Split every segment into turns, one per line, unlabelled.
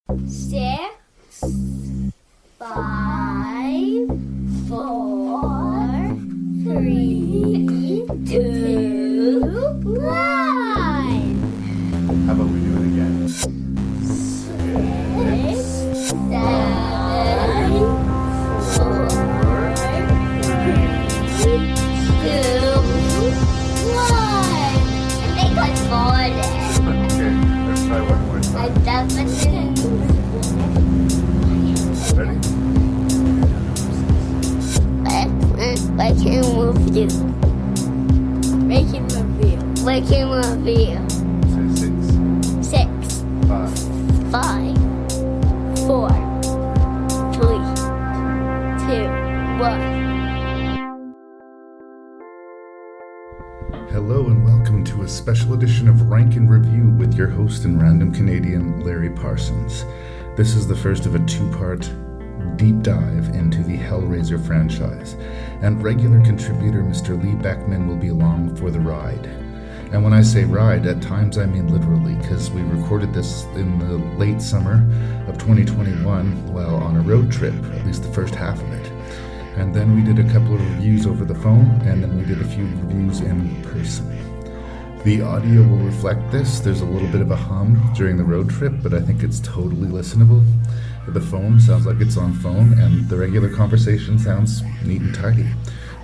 6, 5, 4, 3, 2, 1.
How about we do it again?
6, 7, 4, 3, 2, 1. I think I got it.
Okay, let's try one more
I
time.
definitely
Ready?
Making review. Making review. Making review.
Say 6,
6,
5.
5, 4, 3, 2, 1.
Hello and welcome to a special edition of Rank and Review with your host and random Canadian Larry Parsons. This is the first of a two-part deep dive into the Hellraiser franchise, and regular contributor Mr. Beckmann will be along for the ride. And when I say ride, at times I mean literally, because we recorded this in the late summer of 2021 while on a road trip, at least the first half of it. And then we did a couple of reviews over the phone, and then we did a few reviews in person. The audio will reflect this. There's a little bit of a hum during the road trip, but I think it's totally listenable. The phone sounds like it's on phone, and the regular conversation sounds neat and tidy.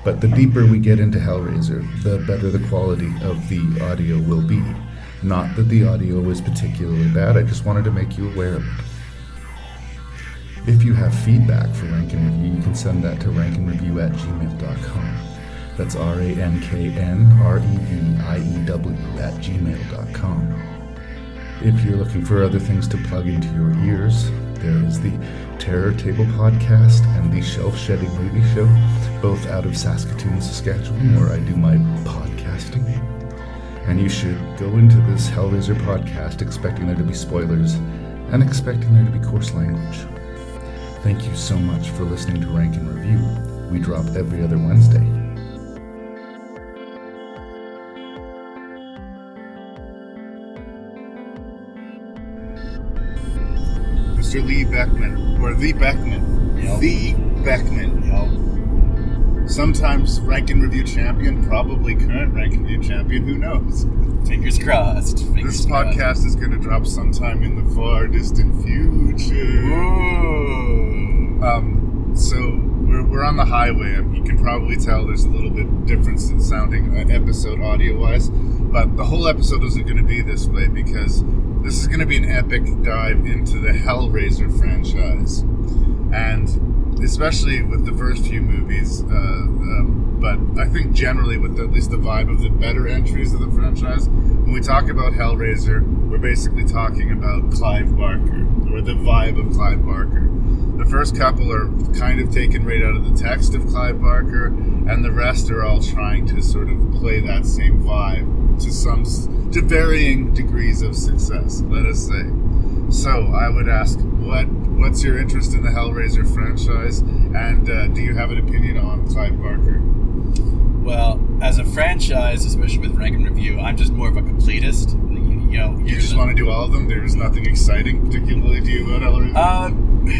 But the deeper we get into Hellraiser, the better the quality of the audio will be. Not that the audio is particularly bad, I just wanted to make you aware of it. If you have feedback for Rank and Review, you can send that to ranknreview@gmail.com. That's ranknreview@gmail.com. If you're looking for other things to plug into your ears, there is the Terror Table Podcast and the Shelf Shedding Movie Show, both out of Saskatoon, Saskatchewan, where I do my podcasting. And you should go into this Hellraiser podcast expecting there to be spoilers and expecting there to be coarse language. Thank you so much for listening to Rank and Review. We drop every other Wednesday. Mr. Beckmann, or the Beckmann.
Yep.
The Beckmann. Sometimes Rank and Review champion, probably current Rank and Review champion, who knows?
Fingers crossed.
This podcast is going to drop sometime in the far distant future. So we're on the highway. You can probably tell there's a little bit difference in sounding episode audio-wise, but the whole episode isn't going to be this way because this is going to be an epic dive into the Hellraiser franchise, and especially with the first few movies, but I think generally with at least the vibe of the better entries of the franchise. When we talk about Hellraiser, we're basically talking about Clive Barker, or the vibe of Clive Barker. The first couple are kind of taken right out of the text of Clive Barker, and the rest are all trying to sort of play that same vibe to varying degrees of success, let us say. So I would ask, what's your interest in the Hellraiser franchise, and do you have an opinion on Clive Barker?
Well, as a franchise, especially with Rank and Review, I'm just more of a completist.
You just want to do all of them? There's nothing exciting particularly to you about Hellraiser?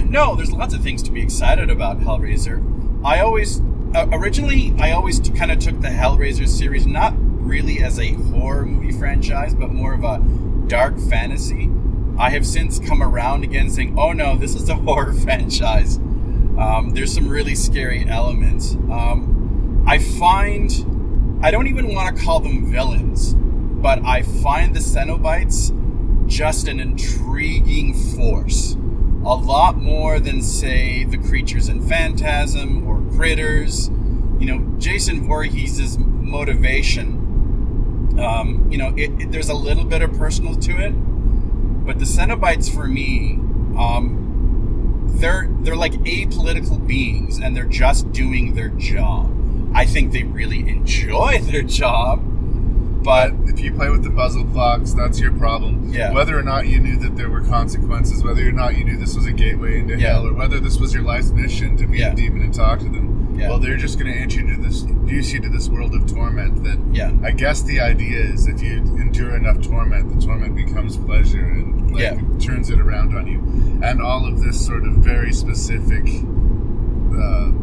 No, there's lots of things to be excited about Hellraiser. Originally I always kind of took the Hellraiser series not really as a horror movie franchise, but more of a dark fantasy. I have since come around again saying, oh no, this is a horror franchise. There's some really scary elements. I don't even want to call them villains, but I find the Cenobites just an intriguing force. A lot more than, say, the creatures in Phantasm or Critters. Jason Voorhees' motivation, there's a little bit of personal to it, but the Cenobites for me, they're like apolitical beings, and they're just doing their job. I think they really enjoy their job, but
if you play with the puzzle blocks, that's your problem.
Yeah.
Whether or not you knew that there were consequences, whether or not you knew this was a gateway into hell, or whether this was your life's mission to meet a demon and talk to them. Well, they're just going to introduce you to this world of torment that, I guess the idea is if you endure enough torment, the torment becomes pleasure and turns it around on you. and all of this sort of very specific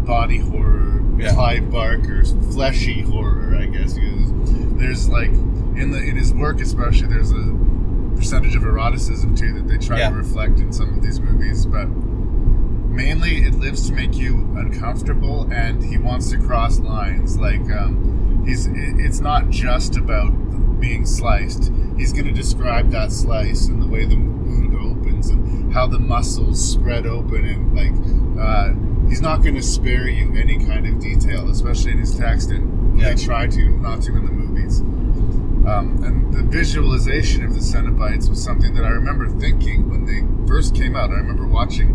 body horror, Clive Barker, fleshy horror, I guess. There's like in his work especially, there's a percentage of eroticism too that they try to reflect in some of these movies, but mainly it lives to make you uncomfortable, and he wants to cross lines. Like it's not just about being sliced. He's going to describe that slice and the way the wound opens and how the muscles spread open, and like he's not going to spare you any kind of detail, especially in his text, and they try to not to in the movies. And the visualization of the Cenobites was something that I remember thinking when they first came out. I remember watching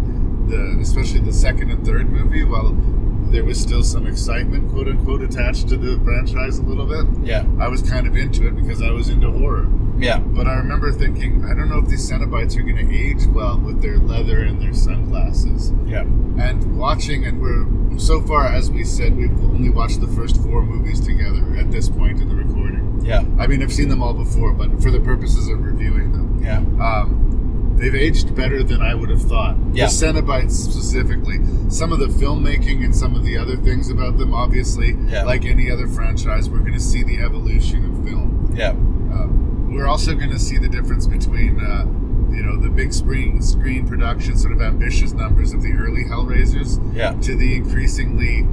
especially the second and third movie, while there was still some excitement, quote unquote, attached to the franchise a little bit. Yeah. I was kind of into it because I was into horror. Yeah. But I remember thinking, I don't know if these Cenobites are going to age well with their leather and their sunglasses. Yeah. And watching, and we're, so far, as we said, we've only watched the first 4 movies together at this point in the recording. Yeah. I mean, I've seen them all before, but for the purposes of reviewing them. Yeah. They've aged better than I would have thought. Yeah. The Cenobites specifically. Some of the filmmaking and some of the other things about them, obviously, like any other franchise, we're going to see the evolution of film. Yeah. We're also going to see the difference between, the big screen production, sort of ambitious numbers of the early Hellraisers, to the increasingly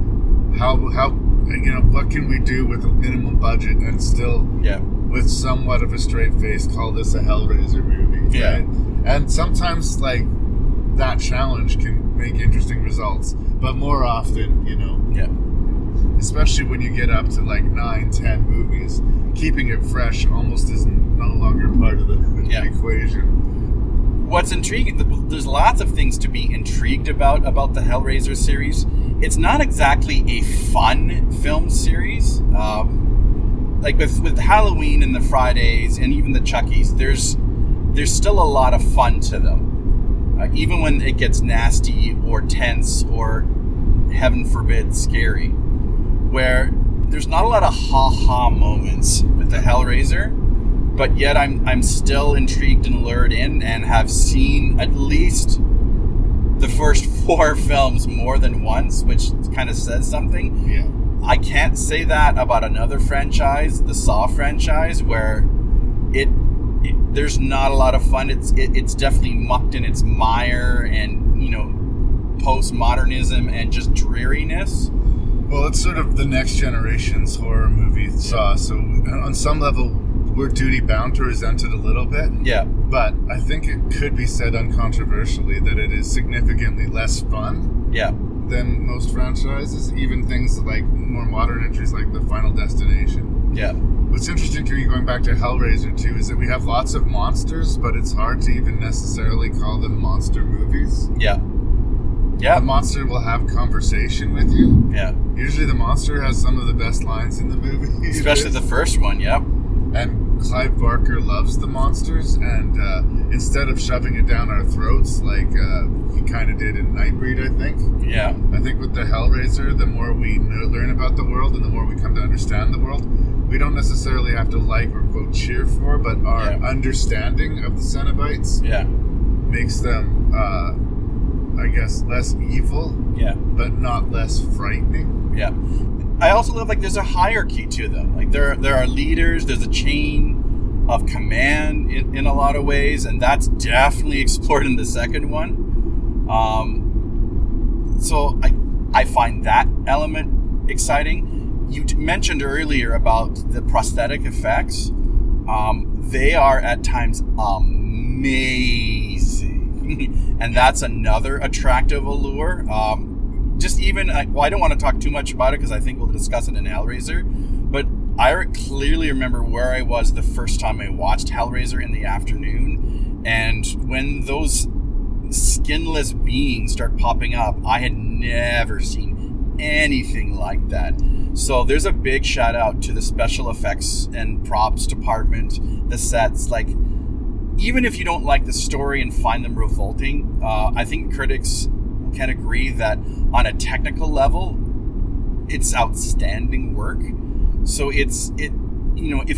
how what can we do with a minimum budget and still, with somewhat of a straight face, call this a Hellraiser movie. Yeah. Right? And sometimes, like, that challenge can make interesting results. But more often, especially when you get up to, like, 9, 10 movies, keeping it fresh almost is no longer part of the equation. What's intriguing, there's lots of things to be intrigued about the Hellraiser series. It's not exactly a fun film series. Like, with Halloween and the Fridays and even the Chuckies, there's still a lot of fun to them, even when it gets nasty or tense or, heaven forbid, scary, where there's not a lot of ha-ha moments with the Hellraiser, but yet I'm still intrigued and lured in, and have seen at least the first 4 films more than once, which kind of says something. Yeah. I can't say that about another franchise, the Saw franchise, where there's not a lot of fun. It's definitely mucked in its mire and, postmodernism and just dreariness. Well, it's sort of the next generation's horror movie Saw, so on some level we're duty bound to resent it a little bit. Yeah. But I think it could be said uncontroversially that it is significantly less fun than most franchises, even things like more modern entries like The Final Destination. Yeah. What's interesting to me, going back to Hellraiser too, is that we have lots of monsters, but it's hard to even necessarily call them monster movies. Yeah. Yeah. The monster will have conversation with you. Yeah. Usually the monster has some of the best lines in the movie. Especially the first one, yep. And Clive Barker loves the monsters, and instead of shoving it down our throats like he kind of did in Nightbreed, I think. Yeah. I think with the Hellraiser, the more we learn about the world and the more we come to understand the world, we don't necessarily have to like or quote cheer for, but our understanding of the Cenobites makes them, I guess, less evil, but not less frightening. Yeah. I also love, like, there's a hierarchy to them. Like, there are leaders, there's a chain of command in a lot of ways, and that's definitely explored in the second one. So I find that element exciting. You mentioned earlier about the prosthetic effects. They are at times amazing. And that's another attractive allure. Just even, I don't want to talk too much about it because I think we'll discuss it in Hellraiser, but I clearly remember where I was the first time I watched Hellraiser in the afternoon, and when those skinless beings start popping up, I had never seen anything like that. So there's a big shout out to the special effects and props department, the sets. Like, even if you don't like the story and find them revolting, I think critics can agree that on a technical level, it's outstanding work. So if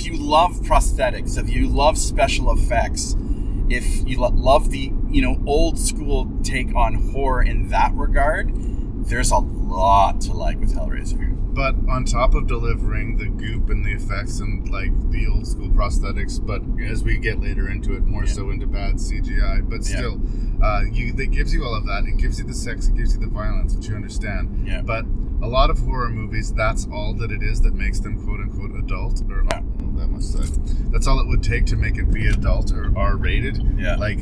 you love prosthetics, if you love special effects,
if you love the, old school take on horror in that regard, there's a lot to like with Hellraiser.
But on top of delivering the goop and the effects and like the old school prosthetics, but as we get later into it, more so into bad CGI, but still, it gives you all of that. It gives you the sex, it gives you the violence, which you understand.
Yeah.
But a lot of horror movies, that's all that it is that makes them quote unquote adult, or that must say. That's all it would take to make it be adult or R-rated.
Yeah.
Like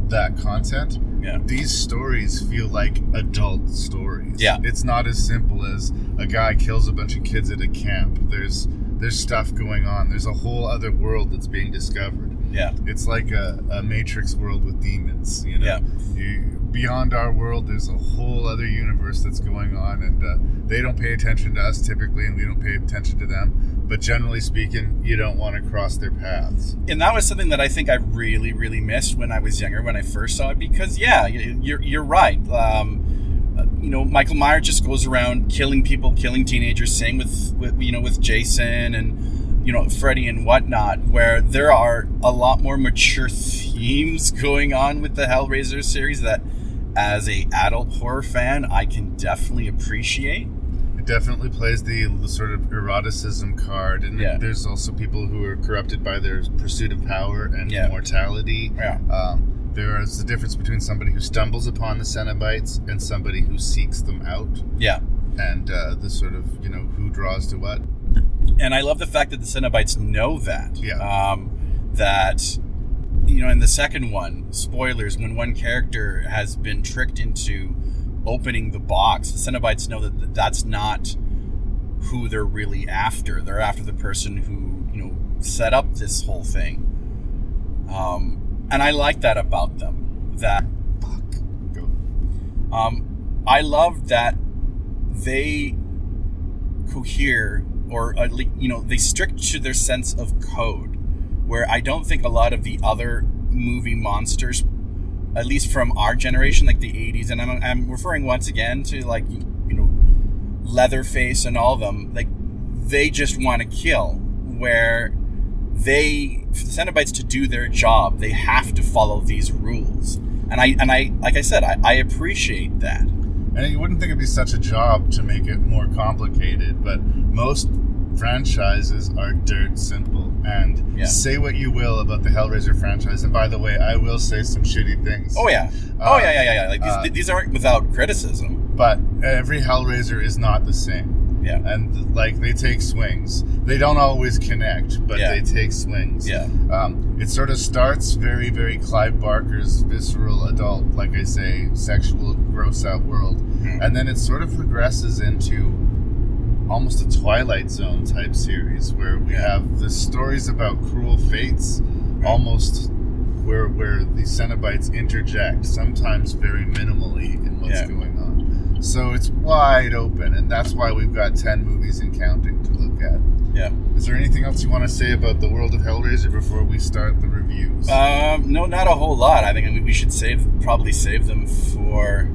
that content.
Yeah.
These stories feel like adult stories.
Yeah.
It's not as simple as a guy kills a bunch of kids at a camp. There's stuff going on. There's a whole other world that's being discovered.
Yeah.
It's like a Matrix world with demons,
Yeah.
Beyond our world, there's a whole other universe that's going on, and they don't pay attention to us typically, and we don't pay attention to them. But generally speaking, you don't want to cross their paths.
And that was something that I think I really, really missed when I was younger, when I first saw it, because you're right. Michael Myers just goes around killing people, killing teenagers, same with Jason and Freddy and whatnot, where there are a lot more mature themes going on with the Hellraiser series that, as a adult horror fan, I can definitely appreciate.
It definitely plays the sort of eroticism card, and there's also people who are corrupted by their pursuit of power and mortality.
Yeah.
There is the difference between somebody who stumbles upon the Cenobites and somebody who seeks them out.
Yeah.
And the sort of, who draws to what.
And I love the fact that the Cenobites know that.
Yeah.
That, in the second one, spoilers, when one character has been tricked into opening the box, the Cenobites know that that's not who they're really after. They're after the person who, set up this whole thing. And I like that about them. I love that they cohere, or at least, they stick to their sense of code, where I don't think a lot of the other movie monsters, at least from our generation, like the 80s, and I'm referring once again to like, Leatherface and all of them, like they just want to kill, where for the Cenobites to do their job, they have to follow these rules. And I like I said, I appreciate that.
And you wouldn't think it'd be such a job to make it more complicated, but most franchises are dirt simple. And say what you will about the Hellraiser franchise. And by the way, I will say some shitty things.
Oh yeah. Yeah. Like these aren't without criticism.
But every Hellraiser is not the same.
Yeah.
And like they take swings. They don't always connect, but they take swings.
Yeah.
It sort of starts very, very Clive Barker's visceral adult, like I say, sexual gross out world. Mm-hmm. And then it sort of progresses into almost a Twilight Zone type series where we have the stories about cruel fates, almost where the Cenobites interject, sometimes very minimally in what's going on. So it's wide open, and that's why we've got 10 movies and counting to look at.
Yeah.
Is there anything else you want to say about the world of Hellraiser before we start the reviews?
No, not a whole lot. I think we should probably save them for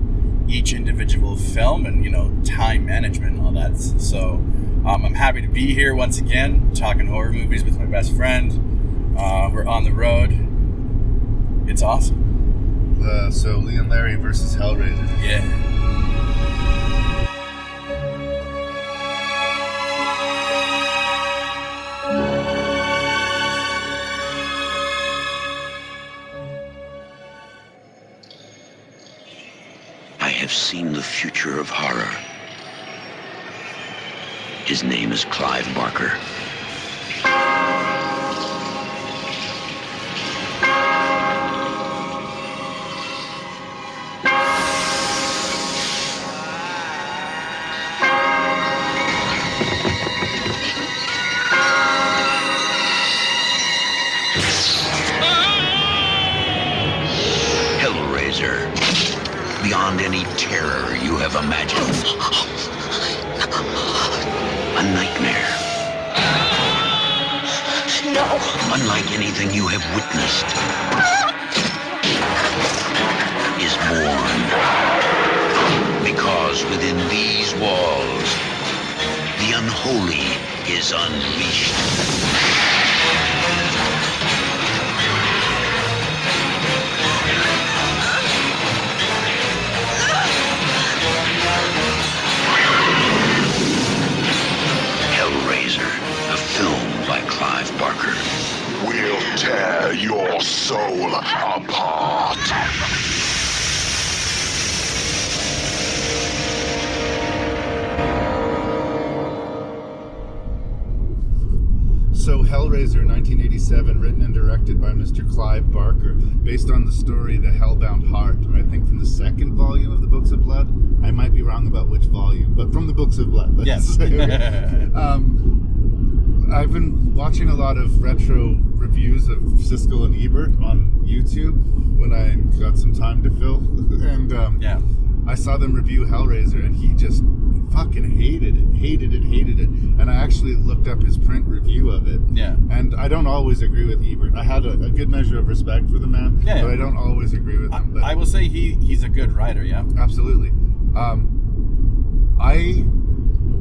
each individual film and, time management and all that. So I'm happy to be here once again, talking horror movies with my best friend. We're on the road. It's awesome.
So Lee and Larry versus Hellraiser.
Yeah.
I have seen the future of horror. His name is Clive Barker. Hellraiser. Beyond any terror you have imagined. A nightmare.
No.
Unlike anything you have witnessed, is born. Because within these walls, the unholy is unleashed.
1987, written and directed by Mr. Clive Barker, based on the story The Hellbound Heart, I think from the second volume of the Books of Blood. I might be wrong about which volume, but from the Books of Blood.
Yes.
I've been watching a lot of retro reviews of Siskel and Ebert on YouTube when I got some time to fill, and I saw them review Hellraiser, and he just fucking hated it. And I actually looked up his print review of it.
Yeah.
And I don't always agree with Ebert. I had a good measure of respect for the man, but I don't always agree with him. But
I will say he's a good writer, yeah.
Absolutely. I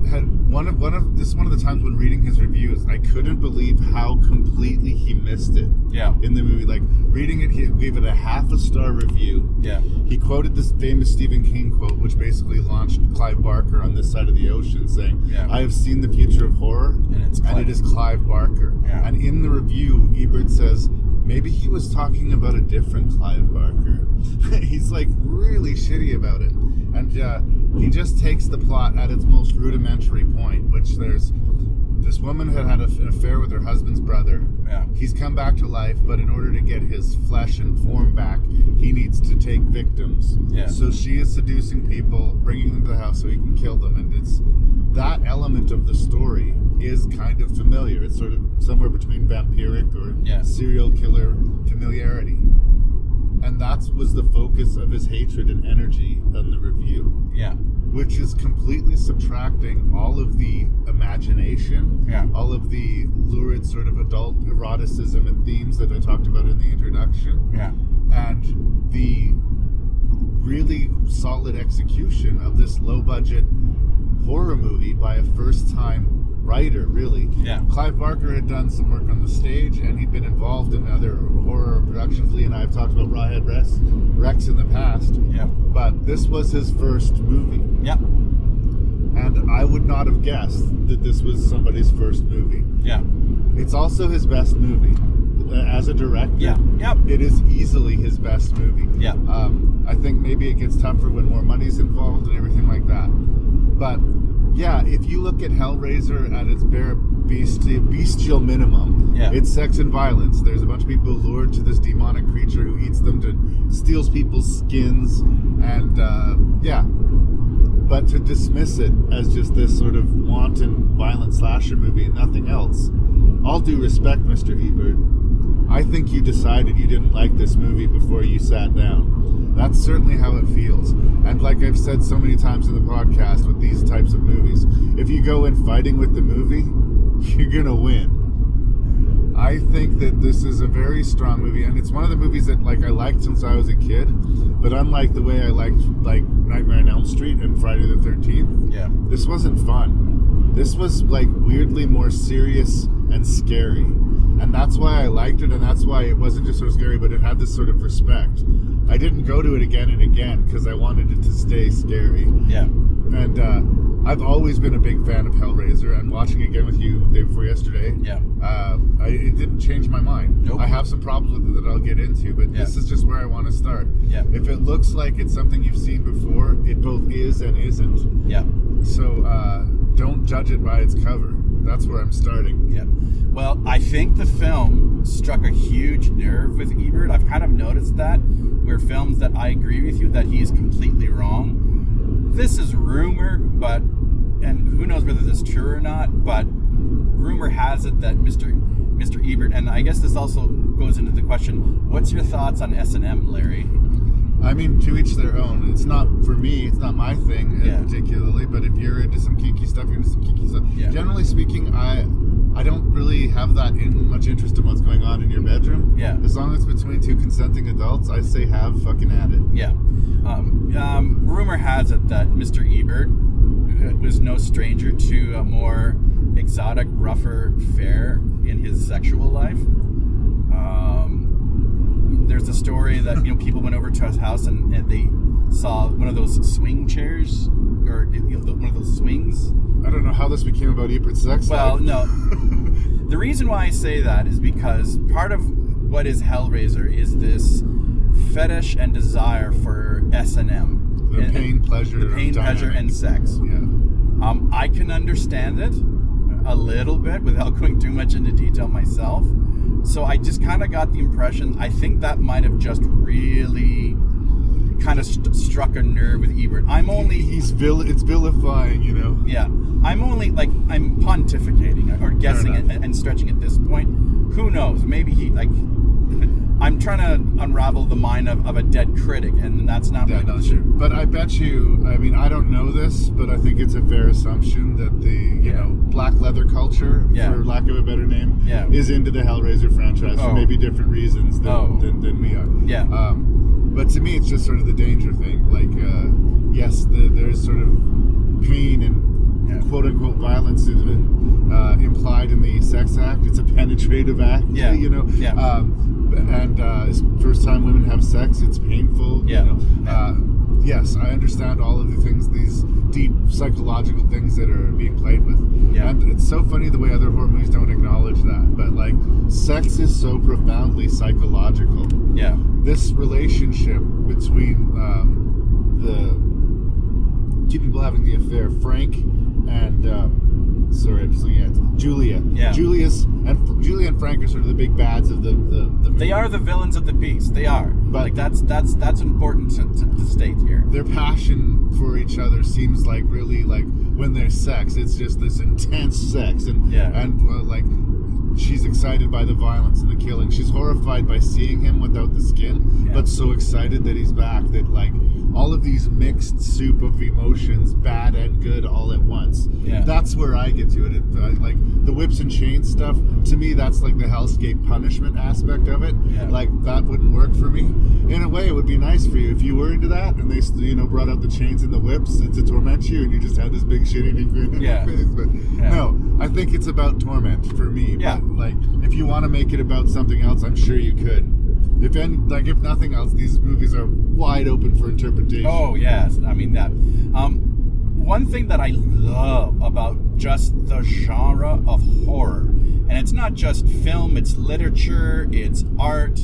had one of the times when reading his reviews, I couldn't believe how completely he missed it.
Yeah.
In the movie, like reading it, he gave it a 0.5-star review.
Yeah.
He quoted this famous Stephen King quote, which basically launched Clive Barker on this side of the ocean, saying, "I have seen the future of horror, and it is Clive Barker."
Yeah.
And in the review, Ebert says, maybe he was talking about a different Clive Barker. He's like really shitty about it. And he just takes the plot at its most rudimentary point, which there's this woman had an affair with her husband's brother.
Yeah.
He's come back to life, but in order to get his flesh and form back, he needs to take victims.
Yeah.
So she is seducing people, bringing them to the house so he can kill them. And it's that element of the story is kind of familiar. It's sort of somewhere between vampiric or serial killer familiarity. And that was the focus of his hatred and energy in the review.
Yeah.
Which is completely subtracting all of the imagination, all of the lurid sort of adult eroticism and themes that I talked about in the introduction, and the really solid execution of this low-budget horror movie by a first-time writer, really.
Yeah.
Clive Barker had done some work on the stage, and he'd been involved in other horror productions. Lee and I have talked about Rawhead Rex in the past.
Yeah.
But this was his first movie.
Yeah.
And I would not have guessed that this was somebody's first movie.
Yeah.
It's also his best movie. As a director, it is easily his best movie.
Yeah.
I think maybe it gets tougher when more money's involved and everything like that. But yeah, if you look at Hellraiser at its bare bestial minimum, it's sex and violence. There's a bunch of people lured to this demonic creature who eats them, steals people's skins, and but to dismiss it as just this sort of wanton violent slasher movie and nothing else, all due respect, Mr. Ebert, I think you decided you didn't like this movie before you sat down. That's certainly how it feels. And like I've said so many times in the podcast with these types of movies, if you go in fighting with the movie, you're gonna win. I think that this is a very strong movie, and it's one of the movies that I liked since I was a kid, but unlike the way I liked Nightmare on Elm Street and Friday the 13th, this wasn't fun. This was weirdly more serious and scary. And that's why I liked it, and that's why it wasn't just so scary, but it had this sort of respect. I didn't go to it again and again because I wanted it to stay scary. Yeah. And I've always been a big fan of Hellraiser, and watching it again with you the day before yesterday, it didn't change my mind. Nope. I have some problems with it that I'll get into, but this is just where I want to start. Yeah. If it looks like it's something you've seen before, it both is and isn't. Yeah. So don't judge it by its cover. That's where I'm starting. Yeah.
Well, I think the film struck a huge nerve with Ebert. I've kind of noticed that where films that I agree with you that he is completely wrong. This is rumor, and who knows whether this is true or not, but rumor has it that Mr. Ebert, and I guess this also goes into the question, what's your thoughts on S&M, Larry?
I mean, to each their own. It's not, for me, it's not my thing particularly, but if you're into some kinky stuff, you're into some kinky stuff. Yeah. Generally speaking, I don't really have that much interest in what's going on in your bedroom. Yeah. As long as it's between two consenting adults, I say have fucking at it.
Yeah. Rumor has it that Mr. Ebert was no stranger to a more exotic, rougher fare in his sexual life. There's a story that people went over to his house and they saw one of those swing chairs, or one of those swings.
I don't know how this became about Ebert's sex life.
Well, no. The reason why I say that is because part of what is Hellraiser is this fetish and desire for S&M.
The pain, pleasure,
and sex. Yeah. I can understand it a little bit without going too much into detail myself. So I just kind of got the impression, I think that might have just really kind of struck a nerve with Ebert.
It's vilifying, you know.
Yeah, I'm pontificating or guessing and stretching at this point. Who knows? Maybe I'm trying to unravel the mind of a dead critic, and that's not really
not true. But I bet you, I mean, I don't know this, but I think it's a fair assumption that the black leather culture, for lack of a better name, is into the Hellraiser franchise for maybe different reasons than we are.
Yeah.
But to me, it's just sort of the danger thing. Like, yes, there's sort of pain and quote-unquote violence is implied in the sex act. It's a penetrative act, you know. Yeah. And first time women have sex, it's painful.
Yeah.
You know? Yes, I understand all of the things, these deep psychological things that are being played with. Yeah. And it's so funny the way other horror movies don't acknowledge that. But, like, sex is so profoundly psychological.
Yeah.
This relationship between the two people having the affair, Frank and sorry, I'm just looking at Julia. Yeah. Julia and Frank are sort of the big bads of the movie.
They are the villains of the piece. They are. But like that's important to state here.
Their passion for each other seems like really like when there's sex, it's just this intense sex, and like she's excited by the violence and the killing. She's horrified by seeing him without the skin, but so excited that he's back that like all of these mixed soup of emotions, bad and good, all at once. Yeah. That's where I get to it. Like the whips and chains stuff, to me, that's like the hellscape punishment aspect of it. Yeah. Like that wouldn't work for me. In a way, it would be nice for you if you were into that and they, brought out the chains and the whips to torment you, and you just had this big shitty grin in your face. But no, I think it's about torment for me. Yeah. But like, if you want to make it about something else, I'm sure you could. If nothing else, these movies are wide open for interpretation.
Oh yes, I mean that. One thing that I love about just the genre of horror, and it's not just film, it's literature, it's art,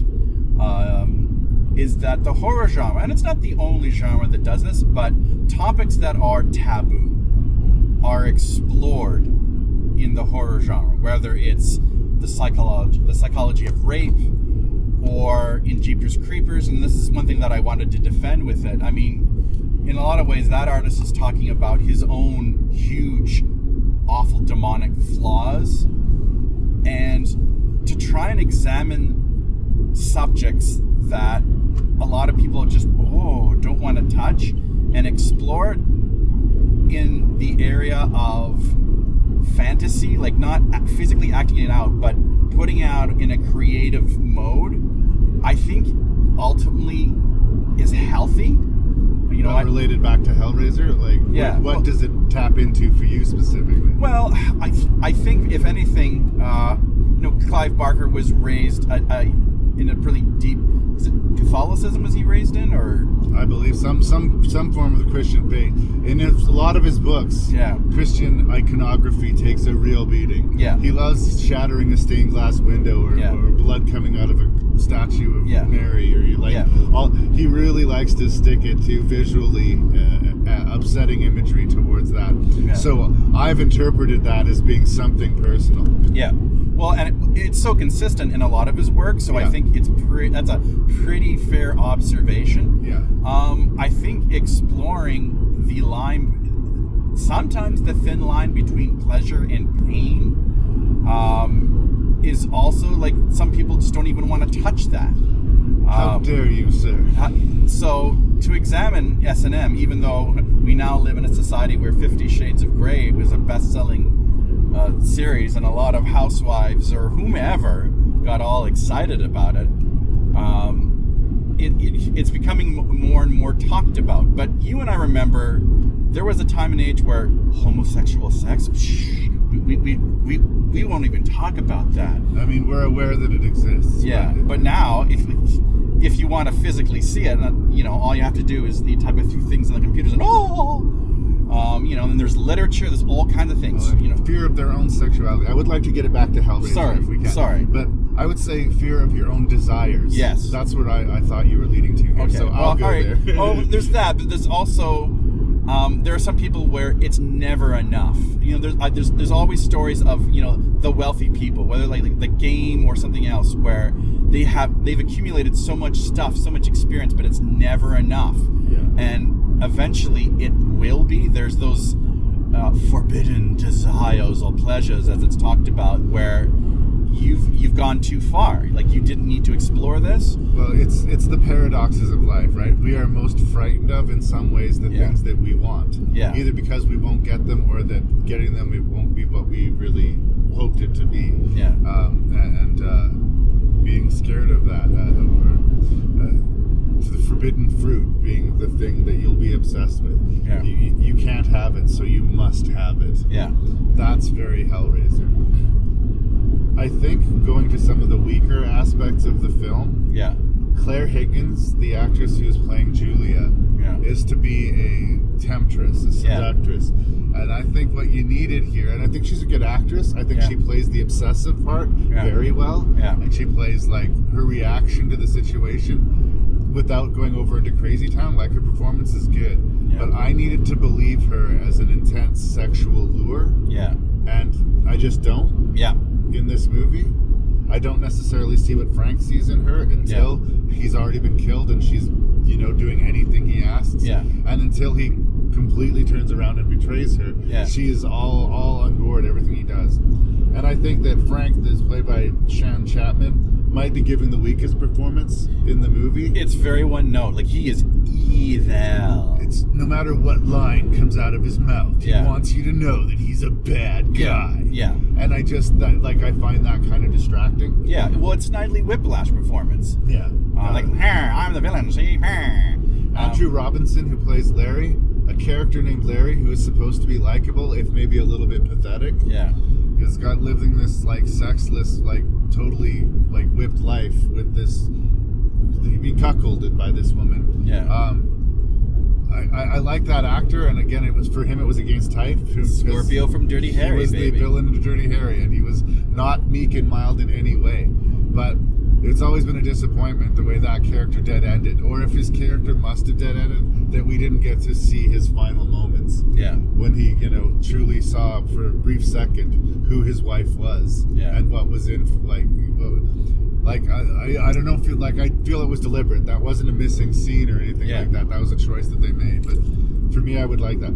is that the horror genre, and it's not the only genre that does this, but topics that are taboo are explored in the horror genre, whether it's the psychology of rape, or in Jeepers Creepers, and this is one thing that I wanted to defend with it. I mean, in a lot of ways, that artist is talking about his own huge, awful demonic flaws, and to try and examine subjects that a lot of people just, don't want to touch, and explore it in the area of fantasy, like not physically acting it out, but putting it out in a creative mode, I think ultimately is healthy.
Related back to Hellraiser, like what does it tap into for you specifically?
Well, I think if anything, Clive Barker was raised in a pretty deep. Is it Catholicism? Was he raised in, or
I believe some form of the Christian faith. In a lot of his books, Christian iconography takes a real beating. Yeah, he loves shattering a stained glass window or blood coming out of a statue of Mary, or he really likes to stick it to visually upsetting imagery towards that. Yeah. So I've interpreted that as being something personal.
Yeah. Well, and it's so consistent in a lot of his work, so I think that's a pretty fair observation. Yeah. I think exploring the line, sometimes the thin line between pleasure and pain, is also like some people just don't even want to touch that.
How dare you, sir?
So to examine S&M, even though we now live in a society where 50 Shades of Grey was a best-selling series, and a lot of housewives or whomever got all excited about it, it's becoming more and more talked about. But you and I remember there was a time and age where homosexual sex, we won't even talk about that.
I mean, we're aware that it exists.
Yeah, but now if you want to physically see it, all you have to do is you type a few things on the computers and and there's literature, there's all kinds of things.
Fear of their own sexuality. I would like to get it back to Hellraiser if we can.
Sorry.
But I would say fear of your own desires.
Yes.
That's what I thought you were leading to here. Okay. So I'll go there.
There's that, but there's also there are some people where it's never enough. You know, there's always stories of, you know, the wealthy people, whether like the game or something else, where they've accumulated so much stuff, so much experience, but it's never enough.
Yeah.
And eventually it will be. There's those forbidden desires or pleasures, as it's talked about, where you've gone too far. Like, you didn't need to explore this.
Well, it's the paradoxes of life, right? We are most frightened of, in some ways, the things that we want.
Yeah.
Either because we won't get them, or that getting them, it won't be what we really hoped it to be.
Yeah.
And being scared of that, or the forbidden fruit being the thing that you'll be obsessed with.
Yeah.
You can't have it, so you must have it.
Yeah.
That's very Hellraiser. I think, going to some of the weaker aspects of the film, Claire Higgins, the actress who's playing Julia, is to be a temptress, a seductress. And I think what you needed here, and I think she's a good actress, I think she plays the obsessive part very well. Yeah. And she plays, like, her reaction to the situation without going over into crazy town. Like, her performance is good. Yeah. But I needed to believe her as an intense sexual lure. Yeah. And I just don't. Yeah. In this movie, I don't necessarily see what Frank sees in her until he's already been killed and she's, you know, doing anything he asks. Yeah. And until he completely turns around and betrays her, she is all on board everything he does. And I think that Frank, that's played by Sean Chapman, might be giving the weakest performance in the movie.
It's very one note. Like, he is evil.
It's no matter what line comes out of his mouth, he wants you to know that he's a bad guy. Yeah. And I find that kind of distracting.
Yeah. Well, it's Snidely Whiplash performance. Yeah. I'm the villain. See?
Andrew Robinson, who plays Larry, a character named Larry who is supposed to be likable, if maybe a little bit pathetic. Yeah. He's got living this, like, sexless, like, totally, like, whipped life with this, being cuckolded by this woman. Yeah. I like that actor, and again, it was against type.
Scorpio from Dirty Harry.
He was the villain of Dirty Harry, and he was not meek and mild in any way. But it's always been a disappointment the way that character dead-ended, or if his character must have dead-ended, that we didn't get to see his final moments. Yeah. When he, you know, truly saw for a brief second who his wife was and what was in, I don't know if I feel it was deliberate. That wasn't a missing scene or anything like that. That was a choice that they made. But for me, I would like that.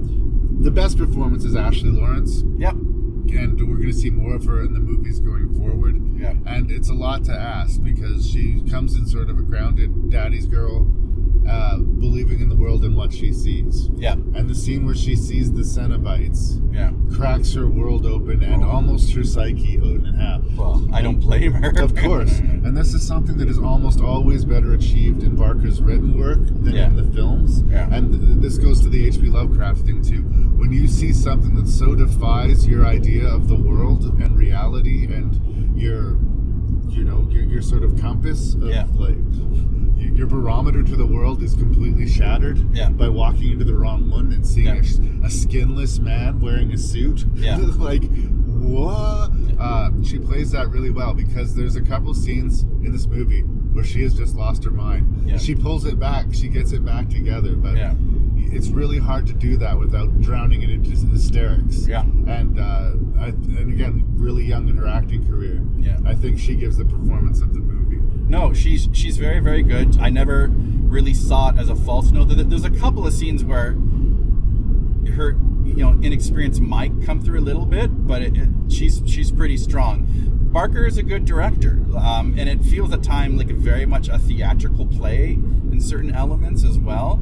The best performance is Ashley Lawrence. Yep. And we're going to see more of her in the movies going forward. Yeah. And it's a lot to ask because she comes in sort of a grounded daddy's girl, believing in the world and what she sees. Yeah. And the scene where she sees the Cenobites cracks her world open and almost her psyche out in half.
Well, I don't blame her.
Of course. And this is something that is almost always better achieved in Barker's written work than in the films. Yeah. And this goes to the H.P. Lovecraft thing too. When you see something that so defies your idea of the world and reality and your sort of compass of your barometer to the world is completely shattered by walking into the wrong one and seeing a skinless man wearing a suit. Yeah. Like, what? She plays that really well because there's a couple scenes in this movie where she has just lost her mind. Yeah. She pulls it back. She gets it back together. But it's really hard to do that without drowning it into hysterics. Yeah. And again, really young in her acting career. Yeah. I think she gives the performance of the movie.
No, she's very, very good. I never really saw it as a false note. There's a couple of scenes where her, inexperience might come through a little bit, but she's pretty strong. Barker is a good director, and it feels at times like very much a theatrical play in certain elements as well.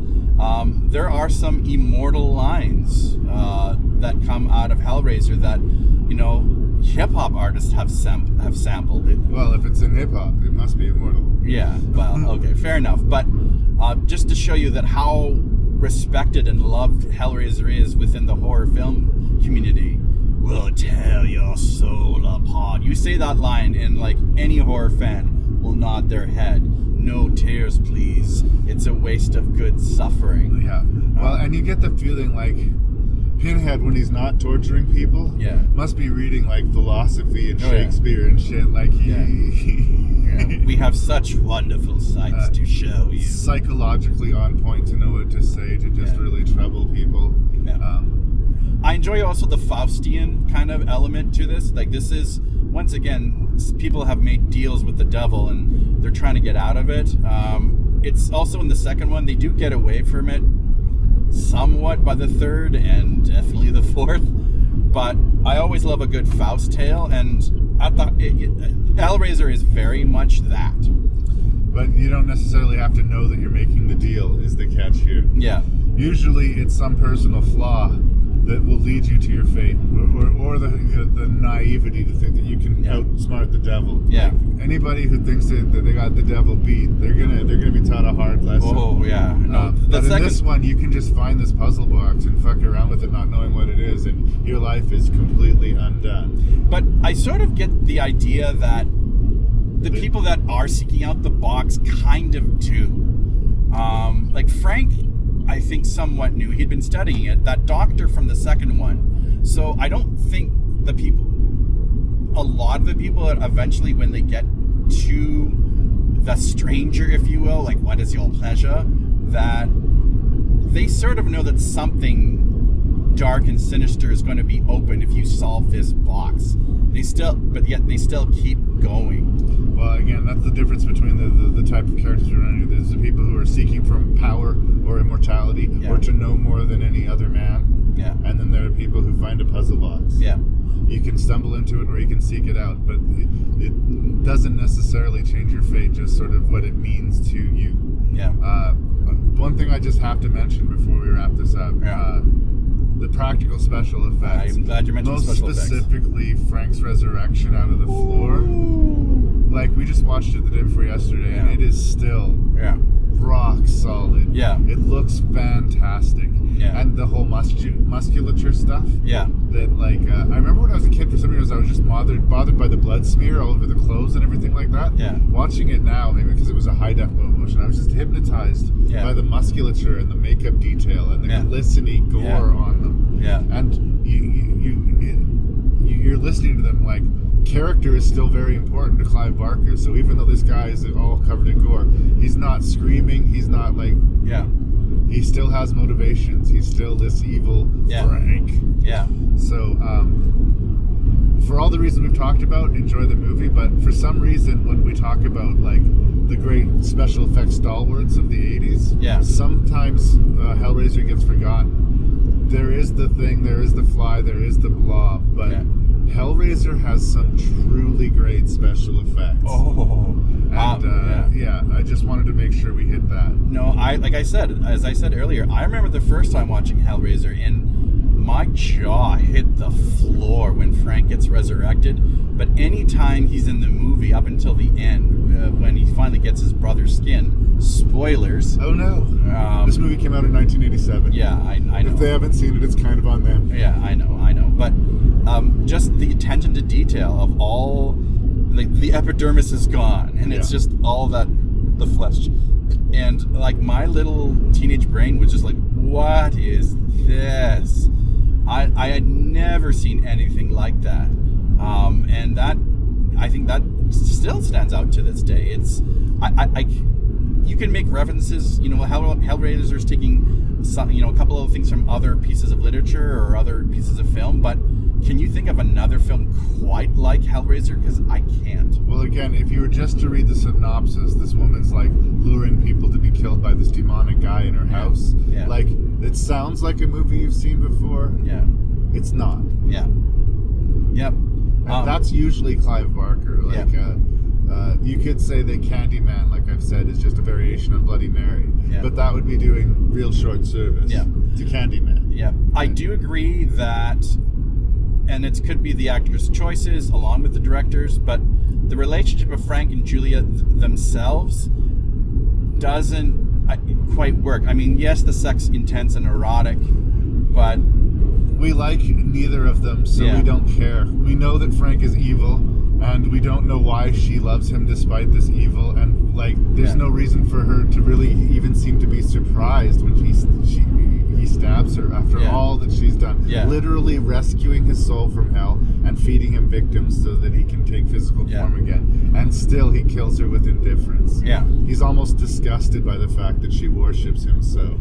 There are some immortal lines that come out of Hellraiser that, hip-hop artists have sampled it.
Well, if it's in hip-hop, it must be immortal.
Yeah, well, okay, fair enough. But just to show you that how respected and loved Hellraiser is within the horror film community, will tear your soul apart. You say that line and like any horror fan will nod their head. No tears, please. It's a waste of good suffering.
Yeah. Well, and you get the feeling like Pinhead, when he's not torturing people, must be reading like philosophy and Shakespeare and shit. Like
we have such wonderful sights to show you.
Psychologically on point to know what to say to just really trouble people.
I enjoy also the Faustian kind of element to this. Like, this is, once again, people have made deals with the devil and they're trying to get out of it. It's also in the second one, they do get away from it somewhat by the third and definitely the fourth. But I always love a good Faust tale, and Hellraiser is very much that.
But you don't necessarily have to know that you're making the deal, is the catch here.
Yeah.
Usually it's some personal flaw that will lead you to your fate, or the naivety to think that you can outsmart the devil.
Yeah.
Like, anybody who thinks that they got the devil beat, they're gonna be taught a hard lesson.
Oh yeah. No,
but in this one, you can just find this puzzle box and fuck around with it, not knowing what it is, and your life is completely undone.
But I sort of get the idea that the people that are seeking out the box kind of do. Like Frank, I think somewhat knew. He'd been studying it. That doctor from the second one. So I don't think a lot of the people that eventually, when they get to the stranger, if you will, like what is your pleasure, that they sort of know that something dark and sinister is going to be open if you solve this box. But yet they still keep going.
Well, again, that's the difference between the type of characters you're running. There's the people who are seeking from power or immortality, or to know more than any other man.
Yeah.
And then there are people who find a puzzle box.
Yeah.
You can stumble into it or you can seek it out, but it doesn't necessarily change your fate, just sort of what it means to you.
Yeah.
One thing I just have to mention before we wrap this up.
Yeah.
The practical special effects.
I'm glad you mentioned special effects.
Most specifically, Frank's resurrection out of the floor. Like, we just watched it the day before yesterday, and it is still rock solid.
Yeah.
It looks fantastic.
Yeah.
And the whole musculature stuff.
Yeah.
That, like, I remember when I was a kid, for some reason, I was just bothered by the blood smear all over the clothes and everything like that.
Yeah.
Watching it now, maybe because it was a high-def motion, I was just hypnotized by the musculature and the makeup detail and the glistening gore on them.
Yeah.
And you're listening to them like, character is still very important to Clive Barker. So even though this guy is all covered in gore, he's not screaming. He's not like, he still has motivations. He's still this evil Frank.
Yeah.
So for all the reasons we've talked about, enjoy the movie. But for some reason, when we talk about like the great special effects stalwarts of the 80s, sometimes Hellraiser gets forgotten. There is the Thing, there is the Fly, there is the Blob, but Hellraiser has some truly great special effects. I just wanted to make sure we hit that.
No, as I said earlier, I remember the first time watching Hellraiser and my jaw hit the floor when Frank gets resurrected. But anytime he's in the movie up until the end, when he finally gets his brother's skin, spoilers.
Oh no. This movie came out in 1987.
Yeah, I know.
If they haven't seen it, it's kind of on them.
Yeah, I know. But just the attention to detail of all, like, the epidermis is gone, and it's just all that, the flesh. And, like, my little teenage brain was just like, what is this? I had never seen anything like that. And that, I think that still stands out to this day. It's, you can make references, Hellraiser's taking some, a couple of things from other pieces of literature or other pieces of film, but can you think of another film quite like Hellraiser? Because I can't.
Well, again, if you were just to read the synopsis, this woman's like luring people to be killed by this demonic guy in her house.
Yeah.
Like, it sounds like a movie you've seen before.
Yeah.
It's not.
Yeah. Yep.
And that's usually Clive Barker. Like, you could say that Candyman, like I've said, is just a variation on Bloody Mary. Yeah. But that would be doing real short service to Candyman.
Yeah. I do agree that, and it could be the actors' choices along with the directors, but the relationship of Frank and Julia themselves doesn't quite work. I mean, yes, the sex intense and erotic, but
we like neither of them, so we don't care. We know that Frank is evil, and we don't know why she loves him despite this evil, and like, there's no reason for her to really even seem to be surprised when he stabs her after all that she's done. Literally rescuing his soul from hell and feeding him victims so that he can take physical form again. And still he kills her with indifference. He's almost disgusted by the fact that she worships him so.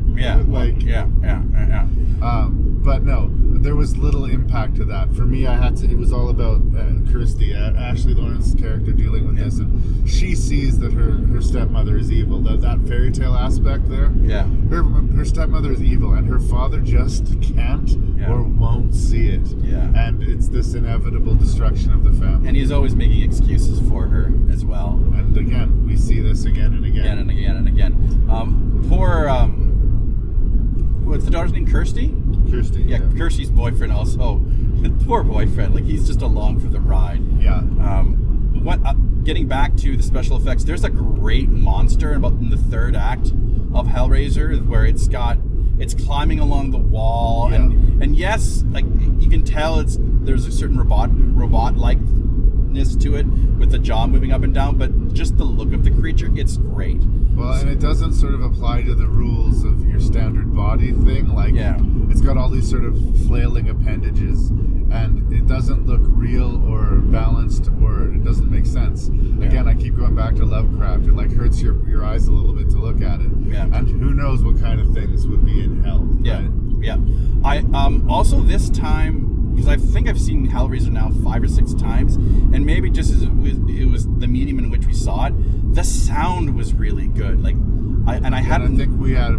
But no, there was little impact to that. For me, it was all about Kirsty, Ashley Lawrence's character dealing with this, and she sees that her stepmother is evil. That fairy tale aspect there.
Yeah.
Her stepmother is evil, and her father just can't or won't see it.
Yeah.
And it's this inevitable destruction of the family.
And he's always making excuses for her as well.
And again, we see this again and again.
Again and again and again. What's the daughter's name? Kirsty?
Kirsty.
Yeah, Kirsty's boyfriend also. Poor boyfriend. Like, he's just along for the ride.
Yeah.
Getting back to the special effects, there's a great monster in the third act of Hellraiser where it's climbing along the wall, and yes, like, you can tell there's a certain robot likeness to it with the jaw moving up and down, but just the look of the creature, it's great.
Well, and it doesn't sort of apply to the rules of your standard body thing. Like, it's got all these sort of flailing appendages, and it doesn't look real or balanced, or it doesn't make sense. Again, I keep going back to Lovecraft. It like hurts your eyes a little bit to look at it. Yeah. And who knows what kind of things would be in hell.
Yeah.
Right?
Yeah. I also this time, because I think I've seen Hellraiser now 5 or 6 times, and maybe just as it was the medium in which we saw it, the sound was really good. Like, I think
we've had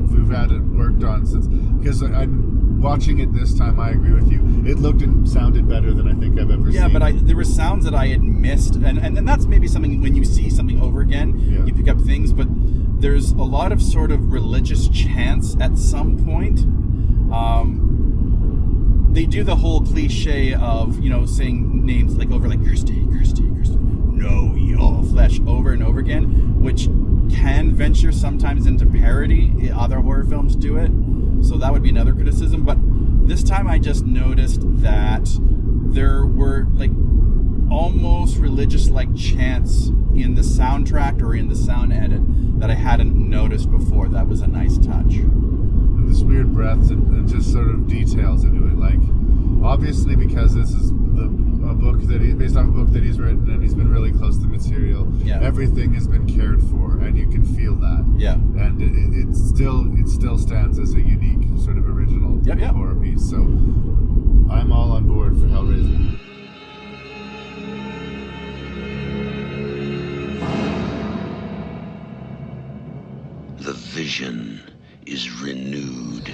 it worked on since, because I'm watching it this time. I agree with you. It looked and sounded better than I think I've ever seen.
Yeah, but there were sounds that I had missed, and that's maybe something when you see something over again, you pick up things. But there's a lot of sort of religious chants at some point. They do the whole cliche of, saying names like Kirsty, know your flesh over and over again, which can venture sometimes into parody. Other horror films do it, so that would be another criticism. But this time I just noticed that there were like almost religious-like chants in the soundtrack or in the sound edit that I hadn't noticed before. That was a nice touch.
And this weird breath and just sort of details into it, like, obviously because this is based off a book that he's written, and he's been really close to the material. Yeah. Everything has been cared for, and you can feel that. Yeah. And it still stands as a unique sort of original horror piece. So I'm all on board for Hellraiser.
The vision is renewed.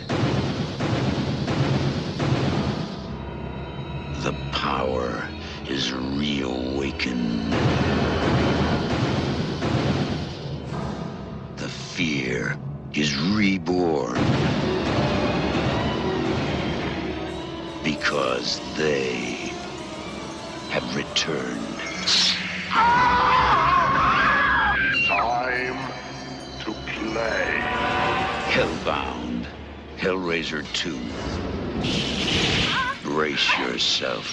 The power is reawakened. The fear is reborn. Because they have returned.
Time to play.
Hellbound, Hellraiser 2. Brace yourself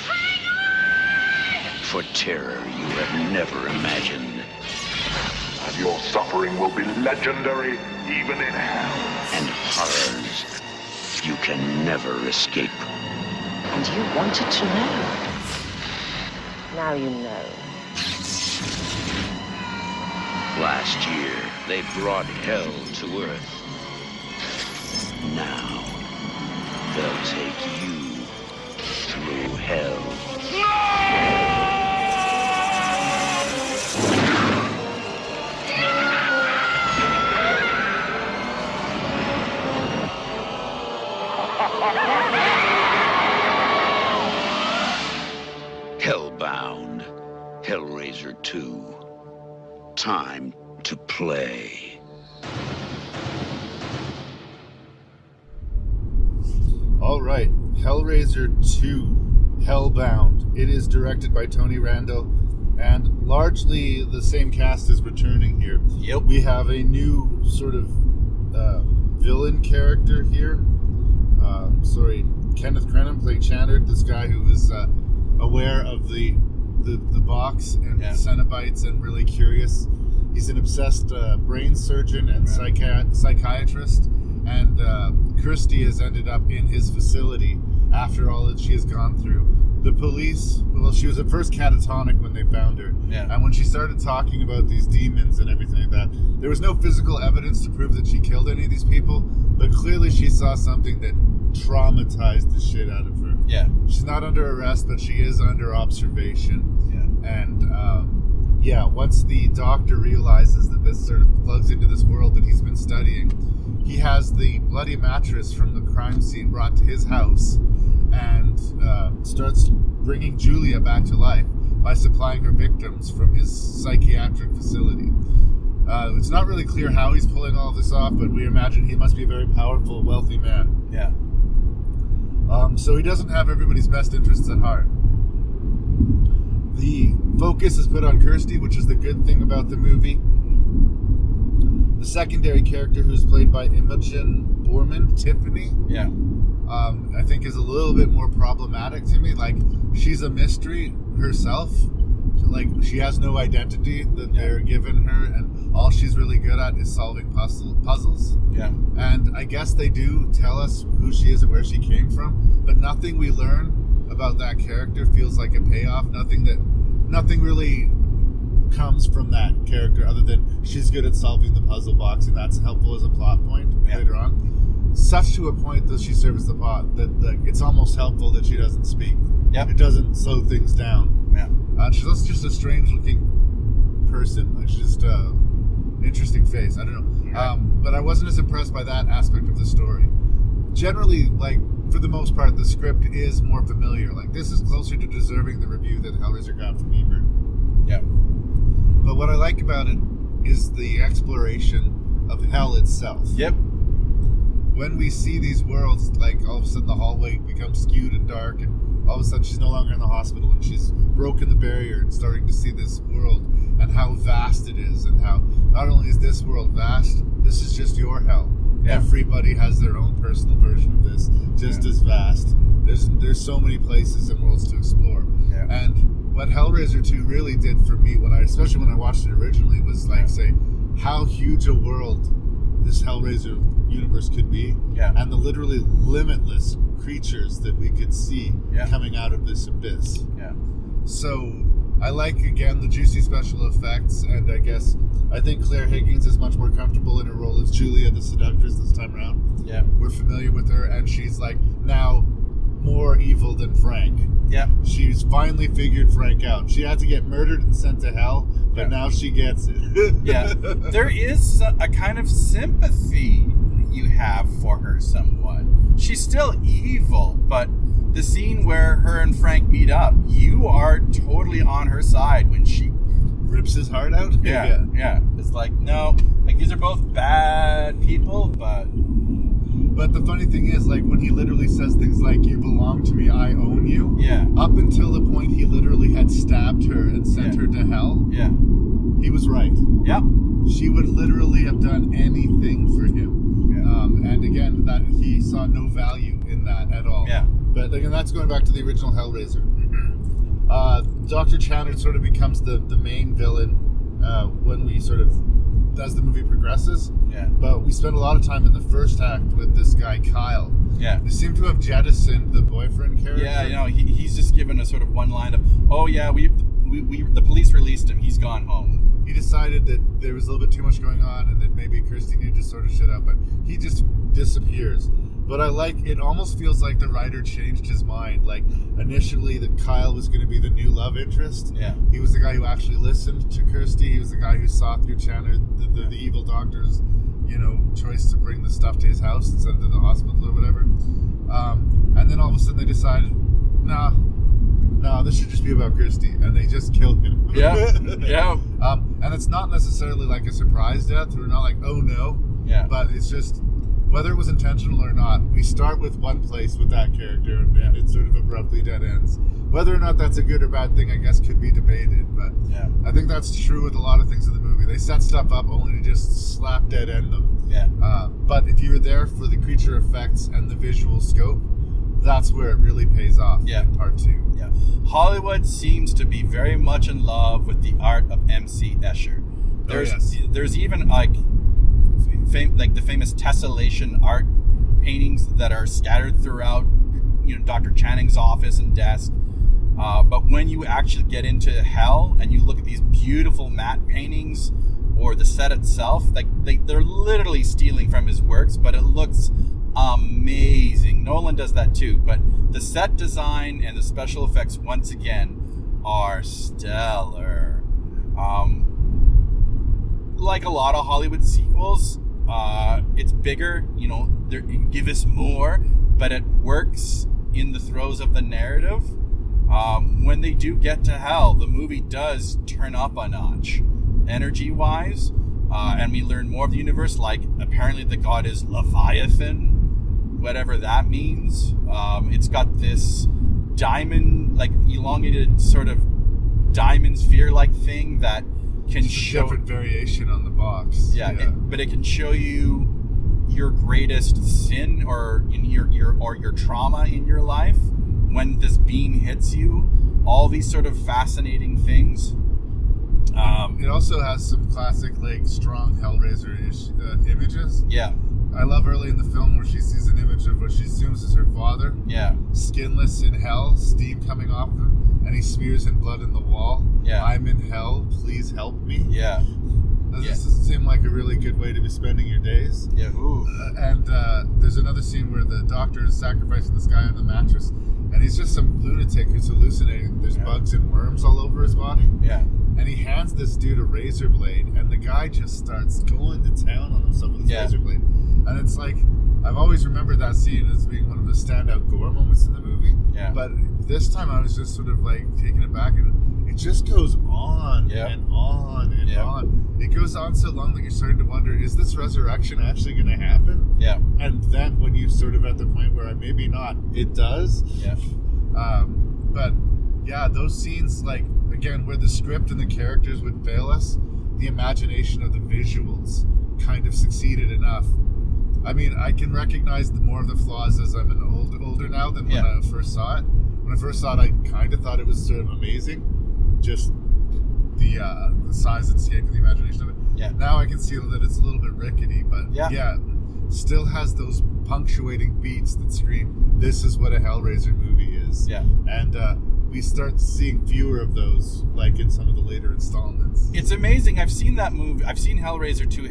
for terror you have never imagined.
And your suffering will be legendary even in hell.
And horrors you can never escape.
And you wanted to know. Now you know.
Last year, they brought hell to Earth. Now, they'll take you through hell. Hellbound, Hellraiser 2. Time to play.
All right, Hellraiser 2, Hellbound. It is directed by Tony Randall, and largely the same cast is returning here.
Yep.
We have a new sort of villain character here. Kenneth Crennan played Channard, this guy who was aware of the box and Cenobites and really curious. He's an obsessed brain surgeon and psychiatrist, and Kirsty has ended up in his facility after all that she has gone through. The police, she was at first catatonic when they found her, and when she started talking about these demons and everything like that, there was no physical evidence to prove that she killed any of these people, but clearly she saw something that traumatized the shit out of her.
Yeah.
She's not under arrest, but she is under observation.
Yeah.
And once the doctor realizes that this sort of plugs into this world that he's been studying, he has the bloody mattress from the crime scene brought to his house and starts bringing Julia back to life by supplying her victims from his psychiatric facility. It's not really clear how he's pulling all of this off, but we imagine he must be a very powerful, wealthy man.
Yeah.
So he doesn't have everybody's best interests at heart. The focus is put on Kirsty, which is the good thing about the movie. The secondary character, who's played by Imogen Boorman, Tiffany, I think is a little bit more problematic to me. Like, she's a mystery herself. Like, she has no identity that they're giving her, and all she's really good at is solving puzzles. Yeah. And I guess they do tell us who she is and where she came from, but nothing we learn about that character feels like a payoff. Nothing really comes from that character other than she's good at solving the puzzle box, and that's helpful as a plot point later on. Such to a point that she serves the plot that it's almost helpful that she doesn't speak. It doesn't slow things down. She's also just a strange looking person. Like, she's just interesting face. I don't know. But I wasn't as impressed by that aspect of the story. Generally, like, for the most part, the script is more familiar. Like, this is closer to deserving the review that Hellraiser got from Ebert. Yeah. But what I like about it is the exploration of hell itself. Yep. When we see these worlds, like, all of a sudden the hallway becomes skewed and dark, and all of a sudden she's no longer in the hospital, and she's broken the barrier and starting to see this world and how vast it is, and how not only is this world vast, this is just your hell. Yeah. Everybody has their own personal version of this, just as vast. There's so many places and worlds to explore. Yeah. And what Hellraiser 2 really did for me, especially when I watched it originally, was say how huge a world this Hellraiser universe could be, and the literally limitless creatures that we could see coming out of this abyss. Yeah. So I like, again, the juicy special effects, and I think Claire Higgins is much more comfortable in her role as Julia, the seductress, this time around. Yeah. We're familiar with her, and she's now more evil than Frank. Yeah. She's finally figured Frank out. She had to get murdered and sent to hell, but now she gets it. Yeah. There is a kind of sympathy you have for her somewhat. She's still evil, but the scene where her and Frank meet up, you are totally on her side when she rips his heart out. Yeah. It's like, no, these are both bad people, but the funny thing is, when he literally says things like, "You belong to me, I own you." Yeah. Up until the point he literally had stabbed her and sent her to hell. Yeah. He was right. Yeah. She would literally have done anything for him. Yeah. And again, that he saw no value in that at all. Yeah. But again, that's going back to the original Hellraiser. Dr. Chandler sort of becomes the main villain when we as the movie progresses. Yeah. But we spend a lot of time in the first act with this guy Kyle. Yeah. They seem to have jettisoned the boyfriend character. Yeah, he's just given a sort of one line of, "Oh yeah, we the police released him. He's gone home." He decided that there was a little bit too much going on, and that maybe Kirsty needed to sort of shit out, but he just disappears. But it almost feels like the writer changed his mind. Like, initially that Kyle was going to be the new love interest. Yeah. He was the guy who actually listened to Kirsty. He was the guy who saw through Chandler, the evil doctor's, choice to bring the stuff to his house instead of to the hospital or whatever. And then all of a sudden they decided, nah, this should just be about Kirsty, and they just killed him. Yeah. Yeah. And it's not necessarily like a surprise death. We're not like, oh no. Yeah. But it's just, whether it was intentional or not, we start with one place with that character, and it sort of abruptly dead ends. Whether or not that's a good or bad thing, I guess, could be debated. But I think that's true with a lot of things in the movie. They set stuff up only to just slap dead end them. Yeah. But if you were there for the creature effects and the visual scope, that's where it really pays off in part 2. Yeah. Hollywood seems to be very much in love with the art of M.C. Escher. There's even the famous tessellation art paintings that are scattered throughout, Dr. Channing's office and desk. But when you actually get into hell and you look at these beautiful matte paintings or the set itself, they're literally stealing from his works, but it looks amazing.
Nolan does that too, but the set design and the special effects once again are stellar. Like a lot of Hollywood sequels, it's bigger, give us more, but it works in the throes of the narrative. When they do get to hell, the movie does turn up a notch, energy-wise, and we learn more of the universe, like apparently the god is Leviathan, whatever that means. It's got this diamond, like elongated sort of diamond sphere-like thing that can show...
different variation on the box.
Yeah. But it can show you your greatest sin or your trauma in your life when this beam hits you. All these sort of fascinating things.
It also has some classic, like, strong Hellraiser images.
Yeah.
I love early in the film where she sees an image of what she assumes is her father.
Yeah.
Skinless in hell, steam coming off him, and he smears in blood in the wall.
Yeah.
I'm in hell, please help me.
Yeah.
This doesn't seem like a really good way to be spending your days.
Yeah. Ooh.
And there's another scene where the doctor is sacrificing this guy on the mattress, and he's just some lunatic who's hallucinating. There's bugs and worms all over his body.
Yeah.
And he hands this dude a razor blade, and the guy just starts going to town on himself with his razor blade. And it's like, I've always remembered that scene as being one of the standout gore moments in the movie.
Yeah.
But this time I was just sort of like taken aback, and it just goes on and on and on. It goes on so long that you're starting to wonder, is this resurrection actually going to happen?
Yeah.
And then when you sort of at the point where maybe not, it does.
Yeah.
But yeah, those scenes, like, again, where the script and the characters would fail us, the imagination of the visuals kind of succeeded enough. I mean, I can recognize more of the flaws as I'm older now than when I first saw it. When I first saw it, I kind of thought it was sort of amazing, just the size and scope of the imagination of it.
Yeah.
Now I can see that it's a little bit rickety, but still has those punctuating beats that scream, this is what a Hellraiser movie is.
Yeah.
And we start seeing fewer of those, like in some of the later installments.
It's amazing. I've seen that movie. I've seen Hellraiser 2.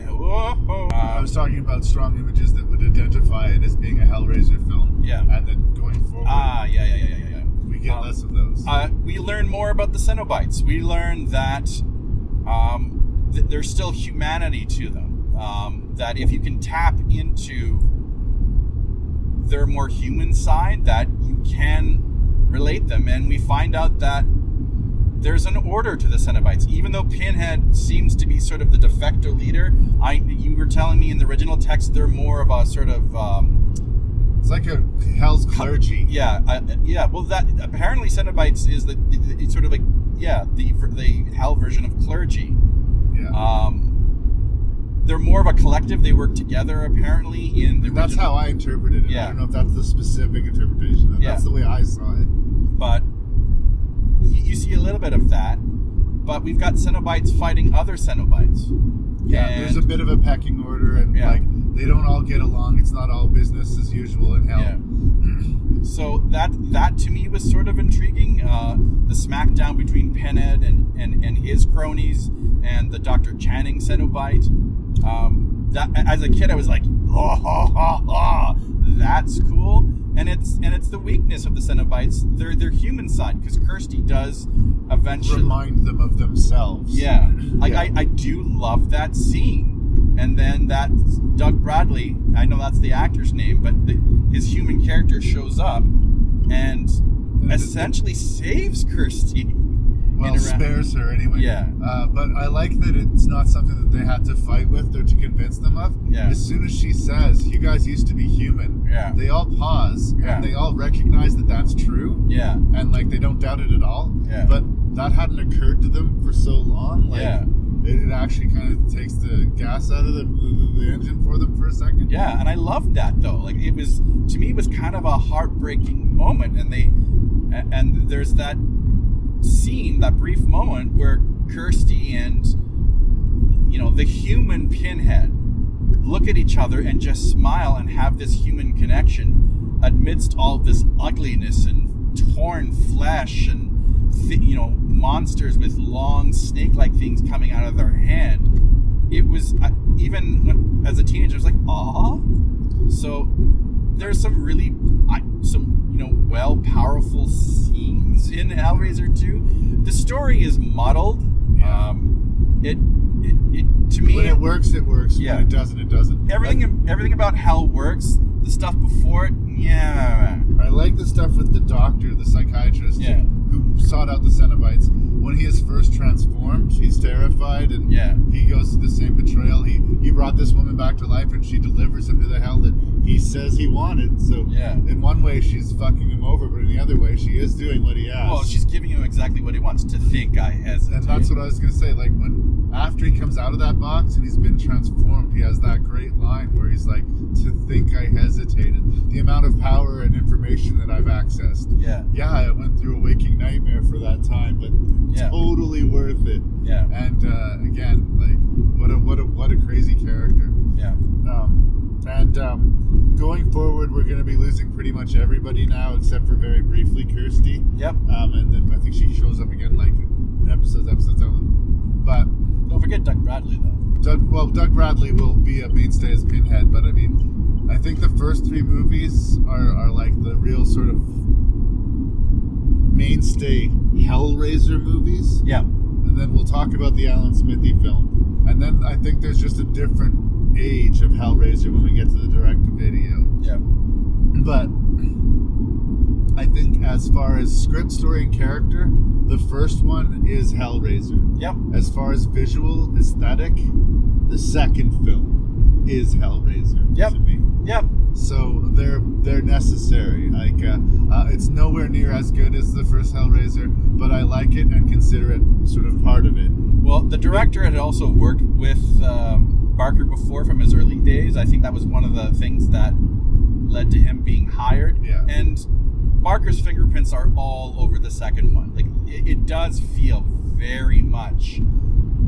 I was talking about strong images that would identify it as being a Hellraiser film.
Yeah.
And then going forward.
Yeah.
We get less of those.
We learn more about the Cenobites. We learn that there's still humanity to them. That if you can tap into their more human side, that you can relate them. And we find out that there's an order to the Cenobites. Even though Pinhead seems to be sort of the de facto leader, you were telling me in the original text they're more of a sort of...
it's like a Hell's clergy.
Yeah. Well, that apparently Cenobites is the sort of like the Hell version of clergy.
Yeah.
They're more of a collective. They work together apparently in the.
That's how I interpreted it.
Yeah.
I don't know if that's the specific interpretation. That's the way I saw it.
But you see a little bit of that. But we've got Cenobites fighting other Cenobites.
Yeah, there's a bit of a pecking order, and like they don't all get along. It's not all business as usual in Hell.
Yeah. So that to me was sort of intriguing. The smackdown between Pinhead and his cronies and the Dr. Channing Cenobite. That as a kid I was like, that's cool. And it's the weakness of the Cenobites, their human side, because Kirsty does eventually
remind them of themselves.
Yeah. I do love that scene. And then that Doug Bradley, I know that's the actor's name, but his human character shows up and essentially saves Kirsty.
Well, spares her anyway.
Yeah.
But I like that it's not something that they had to fight with or to convince them of.
Yeah.
As soon as she says, you guys used to be human, they all pause and they all recognize that that's true.
Yeah.
And like they don't doubt it at all.
Yeah.
But that hadn't occurred to them for so long. Like, it actually kind of takes the gas out of the engine for them for a second.
Yeah, and I loved that though. Like it was, to me, it was kind of a heartbreaking moment, and there's that scene, that brief moment where Kirsty and the human Pinhead look at each other and just smile and have this human connection amidst all this ugliness and torn flesh and monsters with long snake-like things coming out of their hand. It was even as a teenager, I was like, "Aw." So there's some really some powerful scenes in Hellraiser 2. The story is muddled.
Yeah.
It to me,
when it works, it works.
Yeah.
When it doesn't, it doesn't.
Everything about Hell works. The stuff before it, yeah.
I like the stuff with the doctor, the psychiatrist,
Yeah.
who sought out the Cenobites. When he is first transformed, he's terrified, and he goes through the same betrayal. He brought this woman back to life, and she delivers him to the hell that he says he wanted. So in one way, she's fucking him over, but in the other way, she is doing what he asks.
Well, she's giving him exactly what he wants, to think I hesitate.
And that's what I was going to say. Like, after he comes out of that box and he's been transformed, he has that great line where he's like, to think I hesitated. The amount of power and information that I've accessed. Yeah, I went through a waking nightmare for that time, but totally worth it.
Yeah.
And again, like, what a crazy character.
Yeah.
Going forward, we're going to be losing pretty much everybody now, except for very briefly Kirsty.
Yep.
And then I think she shows up again, like, episodes on. But
don't forget Doug Bradley, though.
Doug Bradley will be a mainstay as Pinhead, but I mean, I think the first 3 movies are like the real sort of mainstay Hellraiser movies.
Yeah.
And then we'll talk about the Alan Smithy film. And then I think there's just a different age of Hellraiser when we get to the direct-to-video.
Yeah.
But I think as far as script, story, and character, the first one is Hellraiser.
Yep.
As far as visual aesthetic, the second film is Hellraiser.
Yep.
To me.
Yep.
So they're necessary. Like it's nowhere near as good as the first Hellraiser, but I like it and consider it sort of part of it.
Well, the director had also worked with Barker before from his early days. I think that was one of the things that led to him being hired.
Yeah.
And Barker's fingerprints are all over the second one. Like, it does feel very much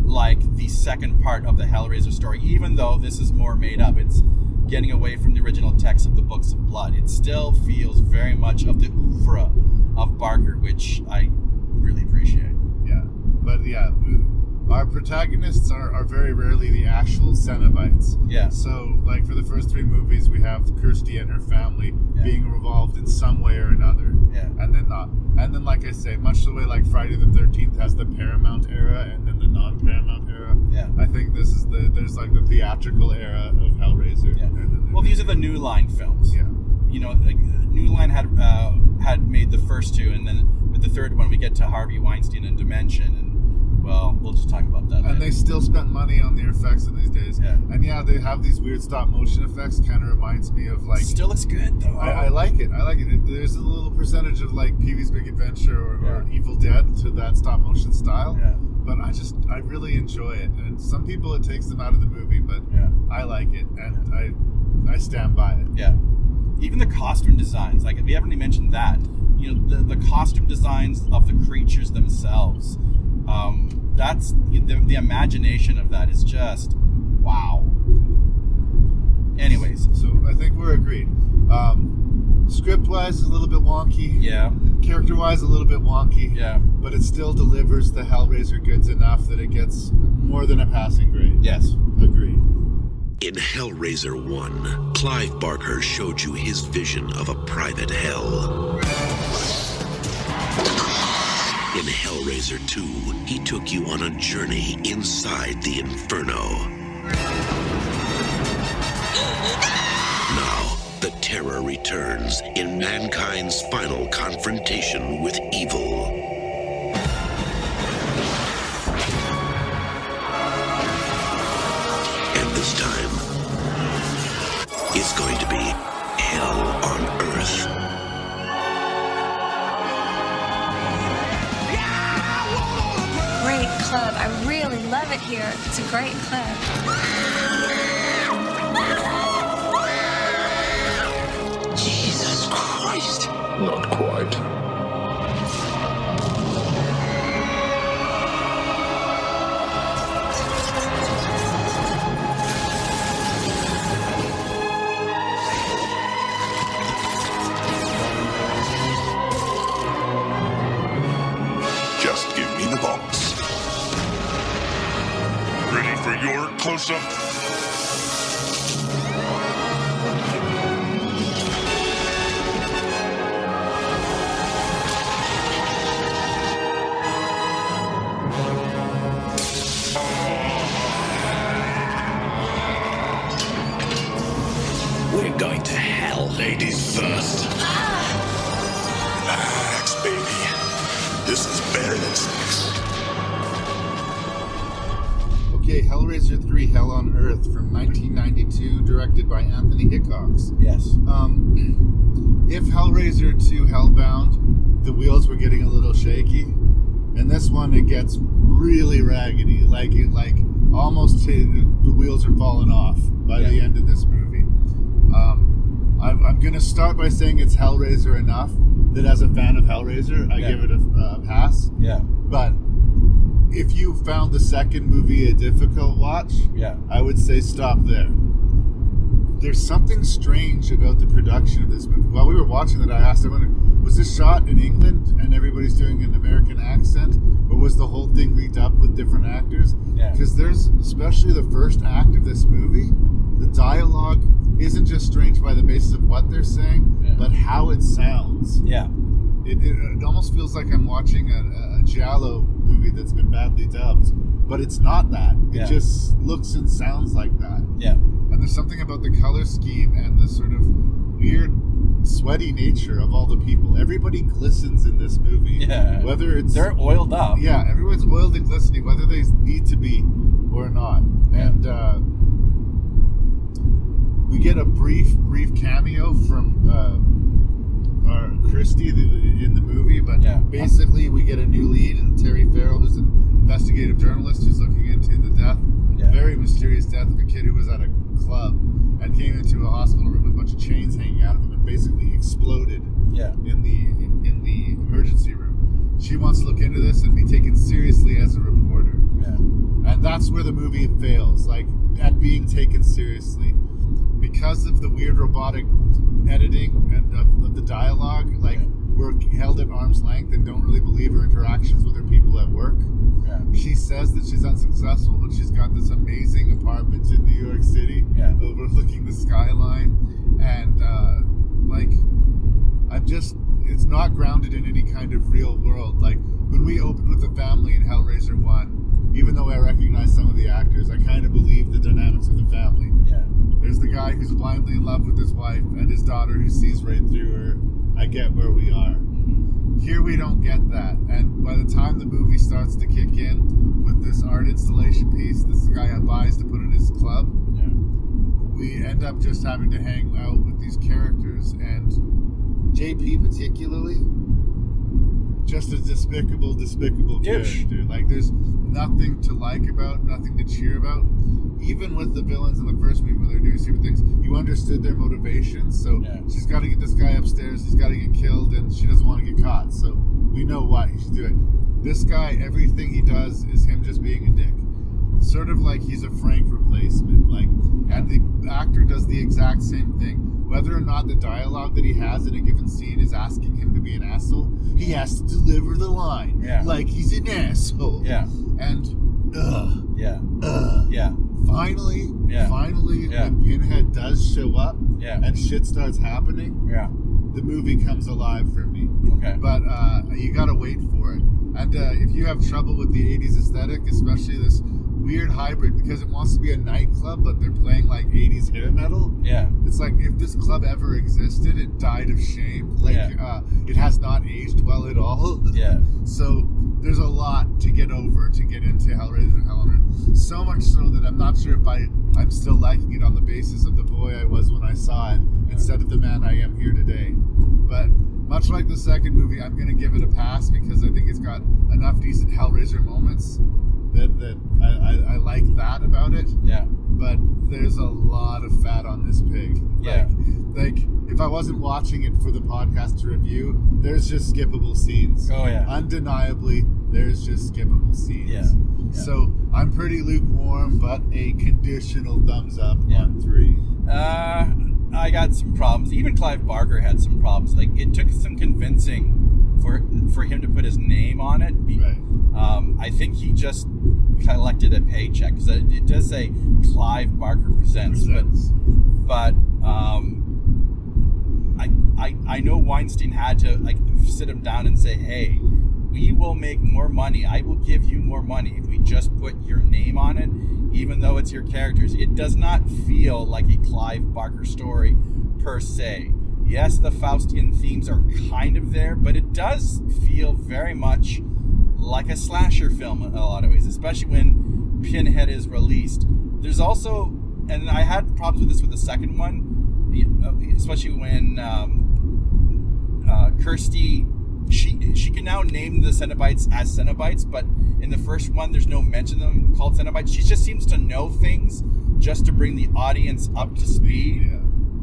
like the second part of the Hellraiser story, even though this is more made up. It's getting away from the original text of the Books of Blood. It still feels very much of the oeuvre of Barker, which I really appreciate.
Yeah. But yeah, our protagonists are very rarely the actual Cenobites.
Yeah.
So, like, for the first 3 movies, we have Kirsty and her family being involved in some way or another.
Yeah.
And then not. And then, like I say, much the way like Friday the 13th has the Paramount era and then the non-Paramount era.
Yeah.
I think there's like the theatrical era of Hellraiser.
Yeah. Well, these are the New Line films.
Yeah.
Like, New Line had made the first 2, and then with the third one, we get to Harvey Weinstein and Dimension, and well, we'll just talk about that.
And
later.
they still spent money on the effects in these days.
Yeah.
And yeah, they have these weird stop motion effects. Kind of reminds me of like.
Still looks good though.
I like it. There's a little percentage of like Pee-wee's Big Adventure or Evil Dead to that stop motion style.
Yeah.
But I really enjoy it. And some people it takes them out of the movie, but I like it, and I stand by it.
Yeah. Even the costume designs, like we haven't even mentioned that. The costume designs of the creatures themselves. That's the imagination of that is just wow. Anyways,
so I think we're agreed. Script-wise, is a little bit wonky.
Yeah.
Character-wise, a little bit wonky.
Yeah.
But it still delivers the Hellraiser goods enough that it gets more than a passing grade.
Yes.
Agreed.
In Hellraiser 1, Clive Barker showed you his vision of a private hell. In Hellraiser 2, he took you on a journey inside the Inferno. Now, the terror returns in mankind's final confrontation with evil. And this time, it's going to be hell on Earth.
Great club. I really love it here. It's a great club.
Jesus Christ.
Not quite. Just give me the box. Ready for your close-up?
This is better than sex.
Okay, Hellraiser 3 Hell on Earth from 1992, directed by Anthony Hickox.
Yes.
If Hellraiser 2 Hellbound, the wheels were getting a little shaky. In this one, it gets really raggedy. Like almost the wheels are falling off by the end of this movie. I'm going to start by saying it's Hellraiser enough that as a fan of Hellraiser, I give it a pass.
Yeah.
But if you found the second movie a difficult watch, I would say stop there. There's something strange about the production of this movie. While we were watching it, I asked everyone, was this shot in England and everybody's doing an American accent? Or was the whole thing redubbed with different actors? Because there's, especially the first act of this movie, the dialogue isn't just strange by the basis of what they're saying, but how it sounds.
Yeah.
It almost feels like I'm watching a Giallo movie that's been badly dubbed. But it's not that. It just looks and sounds like that.
Yeah.
And there's something about the color scheme and the sort of weird, sweaty nature of all the people. Everybody glistens in this movie.
Yeah.
Whether it's...
They're oiled up.
Yeah, everyone's oiled and glistening, whether they need to be or not. And we get a brief cameo from Christie in the movie, but basically we get a new lead, and Terry Farrell, who's an investigative journalist who's looking into the death, very mysterious death of a kid who was at a club and came into a hospital room with a bunch of chains hanging out of him and basically exploded in the emergency room. She wants to look into this and be taken seriously as a reporter. And that's where the movie fails, like at being taken seriously. Because of the weird robotic editing and of the dialogue, like we're held at arm's length and don't really believe her interactions with her people at work. She says that she's unsuccessful, but she's got this amazing apartment in New York City overlooking the skyline. And it's not grounded in any kind of real world. Like when we opened with the family in Hellraiser 1, even though I recognize some of the actors, I kind of believe the dynamics of the family. There's the guy who's blindly in love with his wife and his daughter who sees right through her. I get where we are. Here we don't get that. And by the time the movie starts to kick in with this art installation piece this guy buys to put in his club, we end up just having to hang out with these characters. And JP particularly, just a despicable character. Like there's nothing to like about, nothing to cheer about. Even with the villains in the first movie when they're doing stupid things, you understood their motivations. So she's got to get this guy upstairs, he's got to get killed, and she doesn't want to get caught. So we know why she's doing. This guy, everything he does is him just being a dick. Sort of like he's a Frank replacement. And the actor does the exact same thing. Whether or not the dialogue that he has in a given scene is asking him to be an asshole, he has to deliver the line like he's an asshole. And Finally, when Pinhead does show up and shit starts happening, the movie comes alive for me. But you gotta wait for it. And if you have trouble with the 80s aesthetic, especially this weird hybrid, because it wants to be a nightclub, but they're playing like 80s hair metal. It's like if this club ever existed, it died of shame. It has not aged well at all. So there's a lot to get over to get into Hellraiser and Hell on Earth. So much so that I'm not sure if I'm still liking it on the basis of the boy I was when I saw it instead of the man I am here today. But much like the second movie, I'm going to give it a pass because I think it's got enough decent Hellraiser moments that I like that about it. But there's a lot of fat on this pig. Like if I wasn't watching it for the podcast to review, there's just skippable scenes. Undeniably, there's just skippable scenes. So I'm pretty lukewarm, but a conditional thumbs up on 3.
I got some problems. Even Clive Barker had some problems. Like it took some convincing for him to put his name on it. I think he just collected a paycheck because it does say Clive Barker presents. But I know Weinstein had to sit him down and say, hey, we will make more money. I will give you more money if we just put your name on it, even though it's your characters. It does not feel like a Clive Barker story per se. Yes, the Faustian themes are kind of there, but it does feel very much like a slasher film in a lot of ways, especially when Pinhead is released. There's also, and I had problems with this with the second one, especially when Kirsty, she can now name the Cenobites as Cenobites, but in the first one, there's no mention of them called Cenobites. She just seems to know things just to bring the audience up to speed,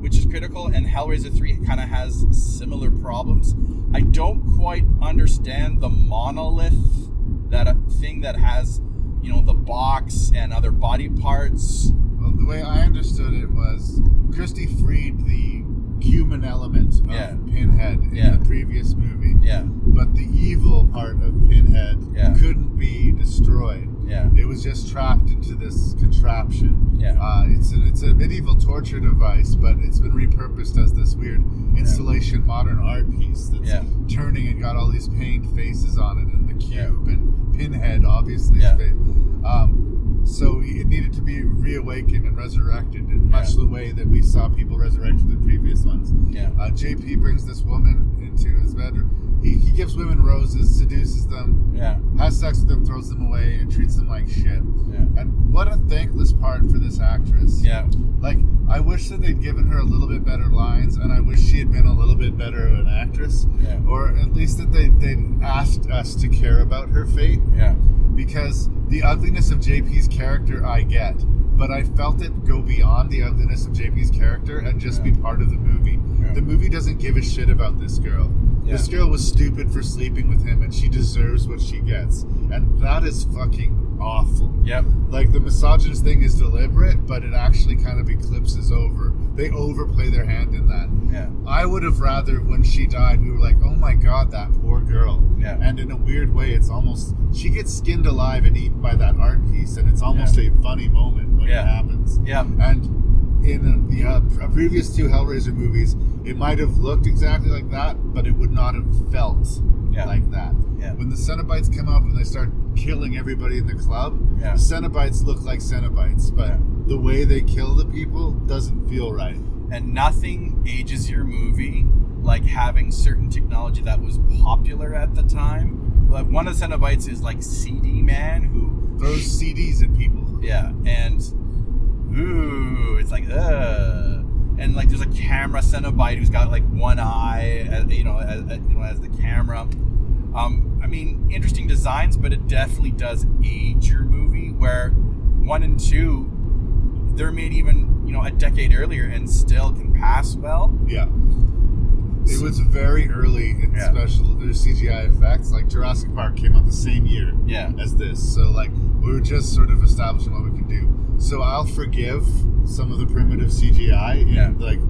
which is critical, and Hellraiser 3 kind of has similar problems. I don't quite understand the monolith, that thing that has, the box and other body parts.
Well, the way I understood it was Christie freed the human element of Pinhead in the previous movie. Yeah. But the evil part of Pinhead couldn't be destroyed. Yeah. It was just trapped into this contraption. Yeah. It's a medieval torture device, but it's been repurposed as this weird installation modern art piece that's turning and got all these painted faces on it, and the cube and Pinhead obviously is face. So it needed to be reawakened and resurrected in much the way that we saw people resurrected in previous ones. Yeah. JP brings this woman into his bedroom. He gives women roses, seduces them, has sex with them, throws them away, and treats them like shit. Yeah. And what a thankless part for this actress. Yeah. Like, I wish that they'd given her a little bit better lines, and I wish she had been a little bit better of an actress. Yeah. Or at least that they'd asked us to care about her fate. Yeah. Because the ugliness of JP's character I get, but I felt it go beyond the ugliness of JP's character and just be part of the movie. Yeah. The movie doesn't give a shit about this girl. Yeah. This girl was stupid for sleeping with him, and she deserves what she gets. And that is fucking awful. Yep. Like, the misogynist thing is deliberate, but it actually kind of eclipses over. They overplay their hand in that. Yeah. I would have rather, when she died, we were like, oh my god, that poor girl. Yeah. And in a weird way, it's almost, she gets skinned alive and eaten by that art piece, and it's almost a funny moment when it happens. Yeah. And in the previous two Hellraiser movies, it might have looked exactly like that, but it would not have felt like that. Yeah. When the Cenobites come up and they start killing everybody in the club, the Cenobites look like Cenobites, but the way they kill the people doesn't feel right.
And nothing ages your movie like having certain technology that was popular at the time. Like, one of the Cenobites is like CD Man, who
throws CDs at people.
Yeah, and it's like and like there's a camera Cenobite who's got like one eye, as the camera. I mean, interesting designs, but it definitely does age your movie. Where 1 and 2, they're made even a decade earlier and still can pass well. Yeah.
It was very early in special CGI effects. Like, Jurassic Park came out the same year as this. So, like, we were just sort of establishing what we can do. So I'll forgive some of the primitive CGI. Yeah. Like,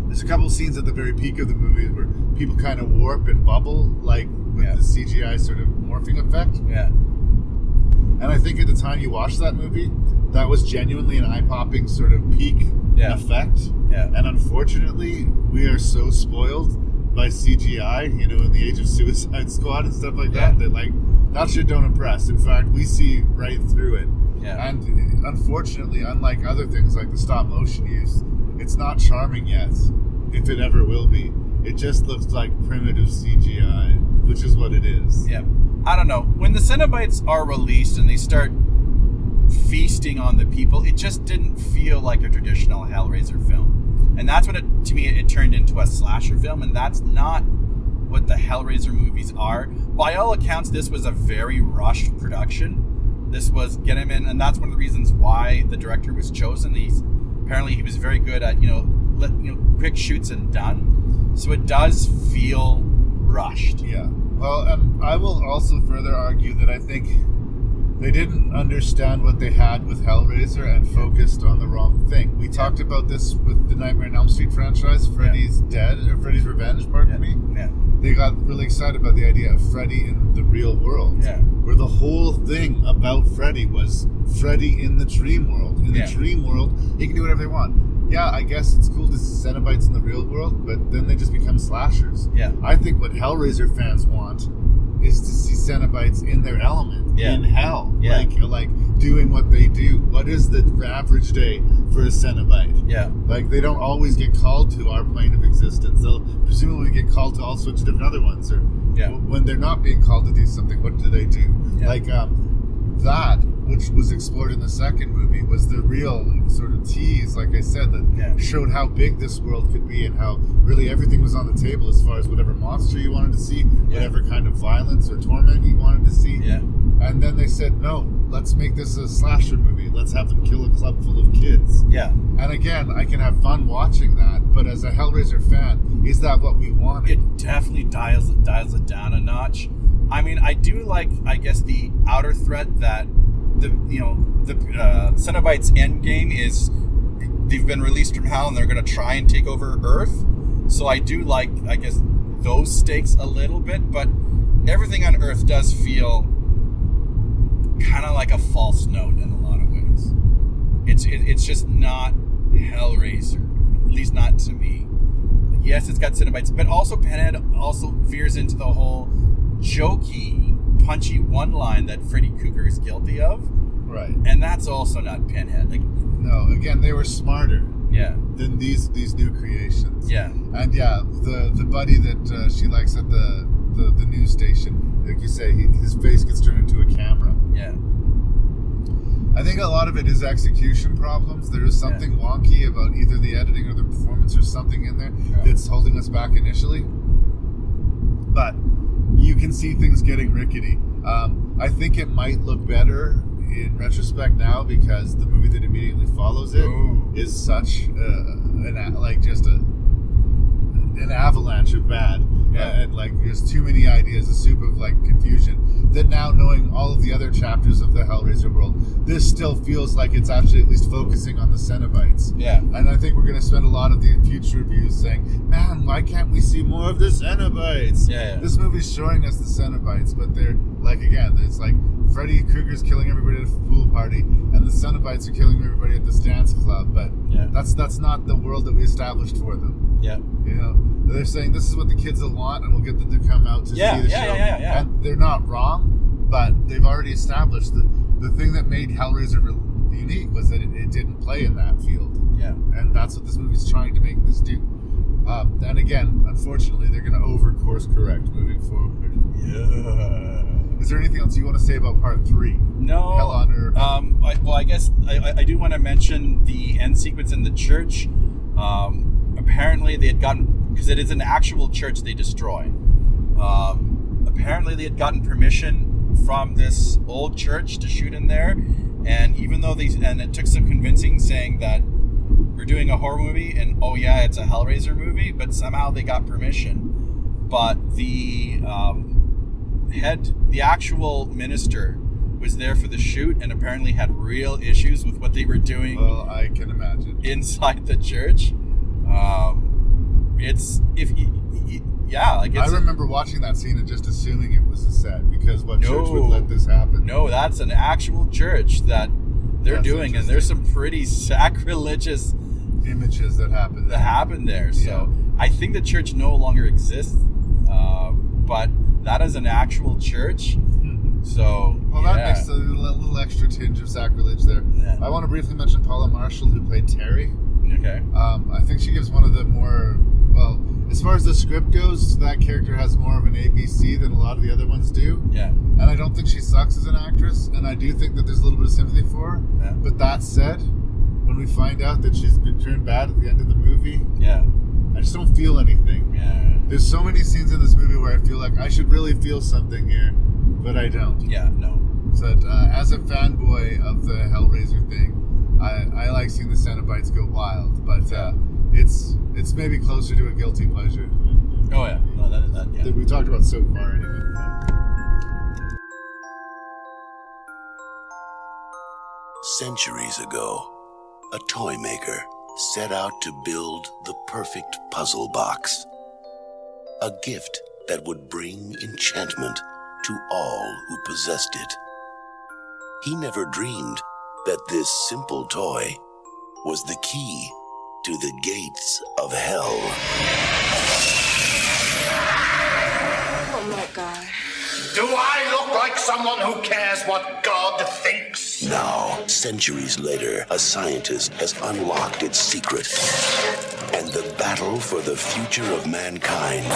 there's a couple scenes at the very peak of the movie where people kind of warp and bubble, like, with the CGI sort of morphing effect. Yeah. And I think at the time you watched that movie, that was genuinely an eye-popping sort of peak effect. Yeah. And unfortunately, we are so spoiled by CGI, in the age of Suicide Squad and stuff like that like, that shit don't impress. In fact, we see right through it. Yeah. And unfortunately, unlike other things like the stop-motion use, it's not charming yet, if it ever will be. It just looks like primitive CGI, which is what it is. Yeah.
I don't know. When the Cenobites are released and they start feasting on the people, it just didn't feel like a traditional Hellraiser film. And that's what to me, it turned into a slasher film, and that's not what the Hellraiser movies are. By all accounts, this was a very rushed production. This was get him in, and that's one of the reasons why the director was chosen. Apparently he was very good at, quick shoots and done. So it does feel rushed.
Yeah. Well, and I will also further argue that I think they didn't understand what they had with Hellraiser and focused on the wrong thing. We talked about this with the Nightmare on Elm Street franchise, Freddy's Dead, or Freddy's Revenge, pardon me. Yeah. They got really excited about the idea of Freddy in the real world, where the whole thing about Freddy was Freddy in the dream world. In the dream world, he can do whatever they want. Yeah, I guess it's cool to see Cenobites in the real world, but then they just become slashers. Yeah. I think what Hellraiser fans want is to see Cenobites in their element, in hell. Yeah. Like doing what they do. What is the average day for a Cenobite?
Yeah.
Like, they don't always get called to our plane of existence. They'll presumably get called to all sorts of different other ones. Or when they're not being called to do something, what do they do?
Yeah.
Like, that, which was explored in the second movie, was the real sort of tease, like I said, that showed how big this world could be and how really everything was on the table as far as whatever monster you wanted to see, whatever kind of violence or torment you wanted to see.
Yeah.
And then they said, no, let's make this a slasher movie. Let's have them kill a club full of kids.
Yeah.
And again, I can have fun watching that, but as a Hellraiser fan, is that what we wanted?
It definitely dials it down a notch. I mean, I do like, I guess, the outer threat that the Cenobites' end game is they've been released from hell and they're going to try and take over Earth. So I do like, I guess, those stakes a little bit, but everything on Earth does feel kind of like a false note in a lot of ways. It's just not Hellraiser, at least not to me. Yes, it's got Cenobites, but also Pinhead also veers into the whole jokey, punchy one line that Freddy Krueger is guilty of.
Right.
And that's also not Pinhead. Like,
no, again, they were smarter than these new creations.
Yeah.
And the buddy that she likes at the news station, like you say, his face gets turned into a camera.
Yeah.
I think a lot of it is execution problems. There is something wonky about either the editing or the performance or something in there that's holding us back initially. But you can see things getting rickety. I think it might look better in retrospect now because the movie that immediately follows it is such an avalanche of bad. And like there's too many ideas, a soup of like confusion, that now knowing all of the other chapters of the Hellraiser world, this still feels like it's actually at least focusing on the Cenobites. Yeah. And I think we're going to spend a lot of the future reviews saying, man, why can't we see more of the Cenobites? Yeah. This movie's showing us the Cenobites, but they're like, again, it's like Freddy Krueger's killing everybody at a pool party and the Cenobites are killing everybody at this dance club, but that's not the world that we established for them. Yeah. You know, they're saying this is what the kids will want and we'll get them to come out to see the show. Yeah. And they're not wrong, but they've already established that the thing that made Hellraiser unique was that it didn't play in that field. Yeah. And that's what this movie's trying to make this do. And again, unfortunately, they're going to over-course correct moving forward. Yeah. Is there anything else you want to say about part 3?
No.
Hell on Earth.
I guess I do want to mention the end sequence in the church. Apparently they had gotten, because it is an actual church they destroy. Apparently they had gotten permission from this old church to shoot in there, and even though and it took some convincing saying that we're doing a horror movie and it's a Hellraiser movie, but somehow they got permission. But the actual minister was there for the shoot and apparently had real issues with what they were doing.
Well, I can imagine.
Inside the church. I
remember watching that scene and just assuming it was a set because what church would let this happen?
No, that's an actual church that they're doing, and there's some pretty sacrilegious
images that happen
there. So I think the church no longer exists, but that is an actual church. So
that makes a little extra tinge of sacrilege there. Yeah. I want to briefly mention Paula Marshall, who played Terry. Okay. I think she gives one of the more, as far as the script goes, that character has more of an ABC than a lot of the other ones do. Yeah. And I don't think she sucks as an actress, and I do think that there's a little bit of sympathy for her. Yeah. But that said, when we find out that she's been turned bad at the end of the movie, I just don't feel anything. Yeah. There's so many scenes in this movie where I feel like I should really feel something here, but I don't.
Yeah, no.
So as a fanboy of the Hellraiser thing, I like seeing the Cenobites go wild, but it's maybe closer to a guilty pleasure.
Oh yeah, no, that
that we talked about so far anyway.
Centuries ago, a toy maker set out to build the perfect puzzle box, a gift that would bring enchantment to all who possessed it. He never dreamed that this simple toy was the key to the gates of hell.
Oh my God.
Do I look like someone who cares what God thinks.
Now, centuries later, a scientist has unlocked its secret. And the battle for the future of mankind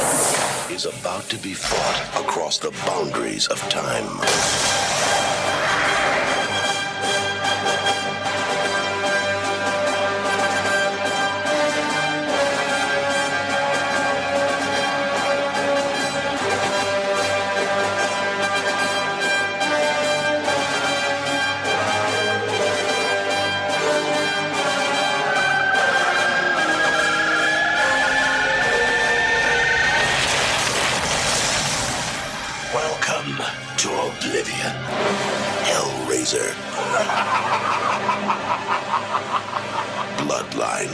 is about to be fought across the boundaries of time. Welcome to Oblivion. Hellraiser. Bloodline.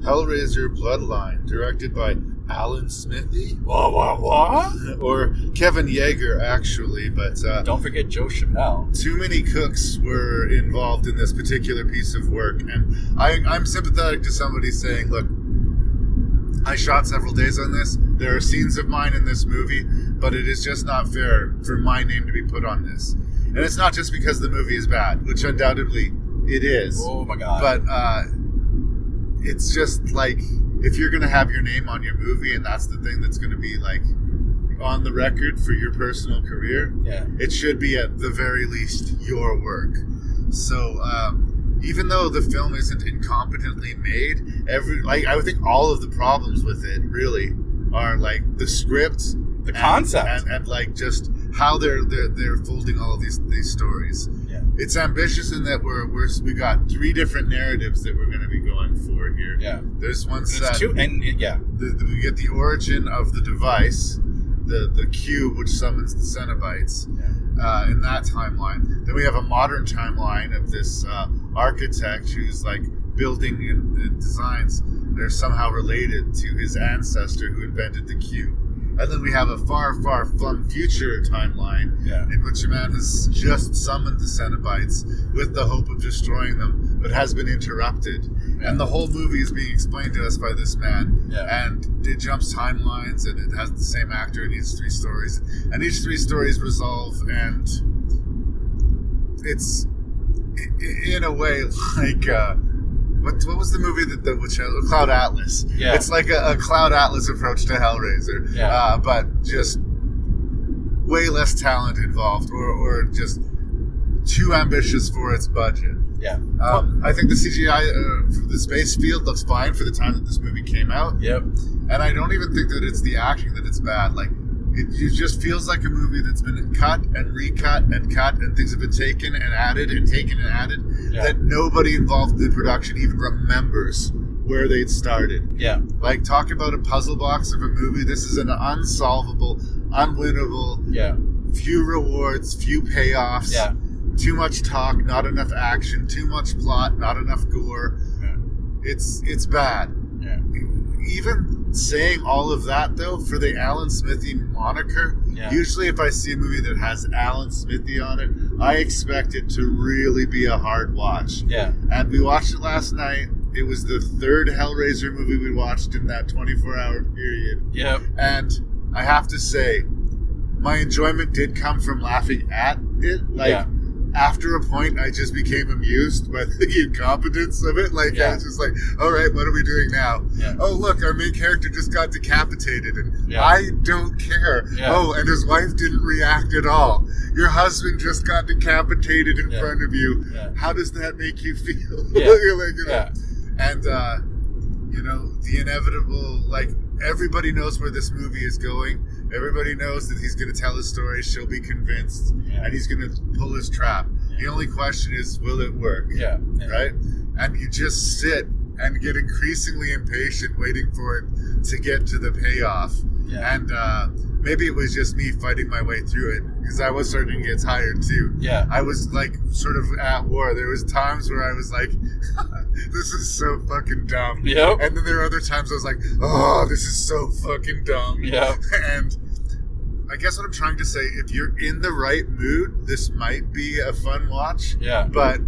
Hellraiser Bloodline, directed by Alan Smithy? Or Kevin Yeager, actually, but...
Don't forget Joe Chappelle.
Too many cooks were involved in this particular piece of work, and I'm sympathetic to somebody saying, look, I shot several days on this, there are scenes of mine in this movie, but it is just not fair for my name to be put on this. And it's not just because the movie is bad, which undoubtedly it is.
Oh my god.
But it's just like, if you're going to have your name on your movie and that's the thing that's going to be like on the record for your personal career, it should be at the very least your work. So even though the film isn't incompetently made, I would think all of the problems with it really are like the script,
the concept,
and like just how they're folding all of these we Yeah. It's ambitious in that we got 3 different narratives that we're going to be going for here.
Yeah.
There's one set.
It's 2, and yeah.
We get the origin of the device, the cube which summons the Cenobites, in that timeline. Then we have a modern timeline of this architect who's like building and designs that are somehow related to his ancestor who invented the cube. And then we have a far, far flung future timeline in which a man has just summoned the Cenobites with the hope of destroying them, but has been interrupted. Yeah. And the whole movie is being explained to us by this man. Yeah. And it jumps timelines, and it has the same actor in each 3 stories. And each 3 stories resolve, and it's, in a way, like... What was the movie which Cloud Atlas? Yeah. It's like a Cloud Atlas approach to Hellraiser, but just way less talent involved, or just too ambitious for its budget. Yeah. I think the CGI for the space field looks fine for the time that this movie came out. Yep. And I don't even think that it's the acting that it's bad. Like, it just feels like a movie that's been cut and recut and cut, and things have been taken and added and taken and added, that nobody involved in the production even remembers where they'd started. Yeah. Like, talk about a puzzle box of a movie. This is an unsolvable, unwinnable, few rewards, few payoffs, too much talk, not enough action, too much plot, not enough gore. It's bad. Yeah. Even saying all of that, though, for the Alan Smithy moniker, usually if I see a movie that has Alan Smithy on it, I expect it to really be a hard watch. Yeah. And we watched it last night. It was the 3rd Hellraiser movie we watched in that 24-hour period. Yep. And I have to say, my enjoyment did come from laughing at it. Like, after a point, I just became amused by the incompetence of it. Like, I was just like, all right, what are we doing now? Yeah. Oh, look, our main character just got decapitated, and I don't care. Yeah. Oh, and his wife didn't react at all. Your husband just got decapitated in front of you. Yeah. How does that make you feel? Yeah. And, the inevitable, like, everybody knows where this movie is going. Everybody knows that he's going to tell his story. She'll be convinced, and he's going to pull his trap. The only question is, will it work? Yeah. Right? And you just sit and get increasingly impatient waiting for it to get to the payoff. Yeah. And maybe it was just me fighting my way through it, because I was starting to get tired too. Yeah. I was like sort of at war. There was times where I was like, this is so fucking dumb. Yep. And then there are other times I was like, oh, this is so fucking dumb. Yep. And I guess what I'm trying to say, if you're in the right mood, this might be a fun watch. Yeah. But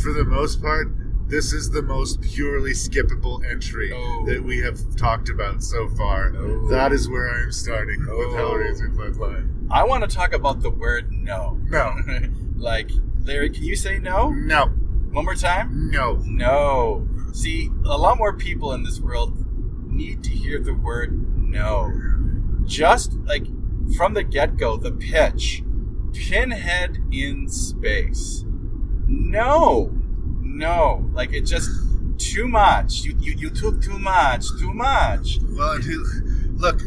for the most part, This is the most purely skippable entry that we have talked about so far. That is where I am starting with Hellraiser Bloodline.
I want to talk about the word no.
No.
Like, Larry, can you say no?
No.
One more time?
No.
No. See, a lot more people in this world need to hear the word no. Just, like, from the get-go, the pitch. Pinhead in space. No. Like, it just... Too much. You took too much.
Well, look,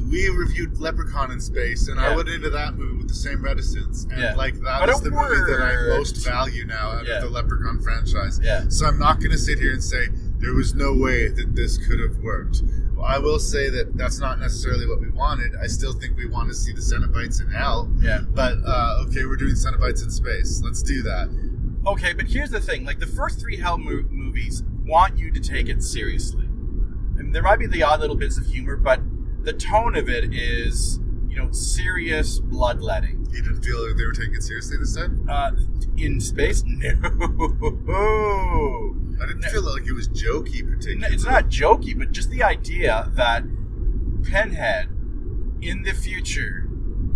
we reviewed Leprechaun in Space, and I went into that movie with the same reticence. And, that is the movie that I most value now out of the Leprechaun franchise. Yeah. So I'm not going to sit here and say there was no way that this could have worked. Well, I will say that that's not necessarily what we wanted. I still think we want to see the Cenobites in hell. Yeah. But, okay, we're doing Cenobites in space. Let's do that.
Okay, but here's the thing. Like, the first three Hell movies want you to take it seriously. And there might be the odd little bits of humor, but the tone of it is, serious bloodletting.
You didn't feel like they were taking it seriously this time?
In space? No.
I didn't feel like it was jokey particularly.
No, it's not jokey, but just the idea that Pinhead in the future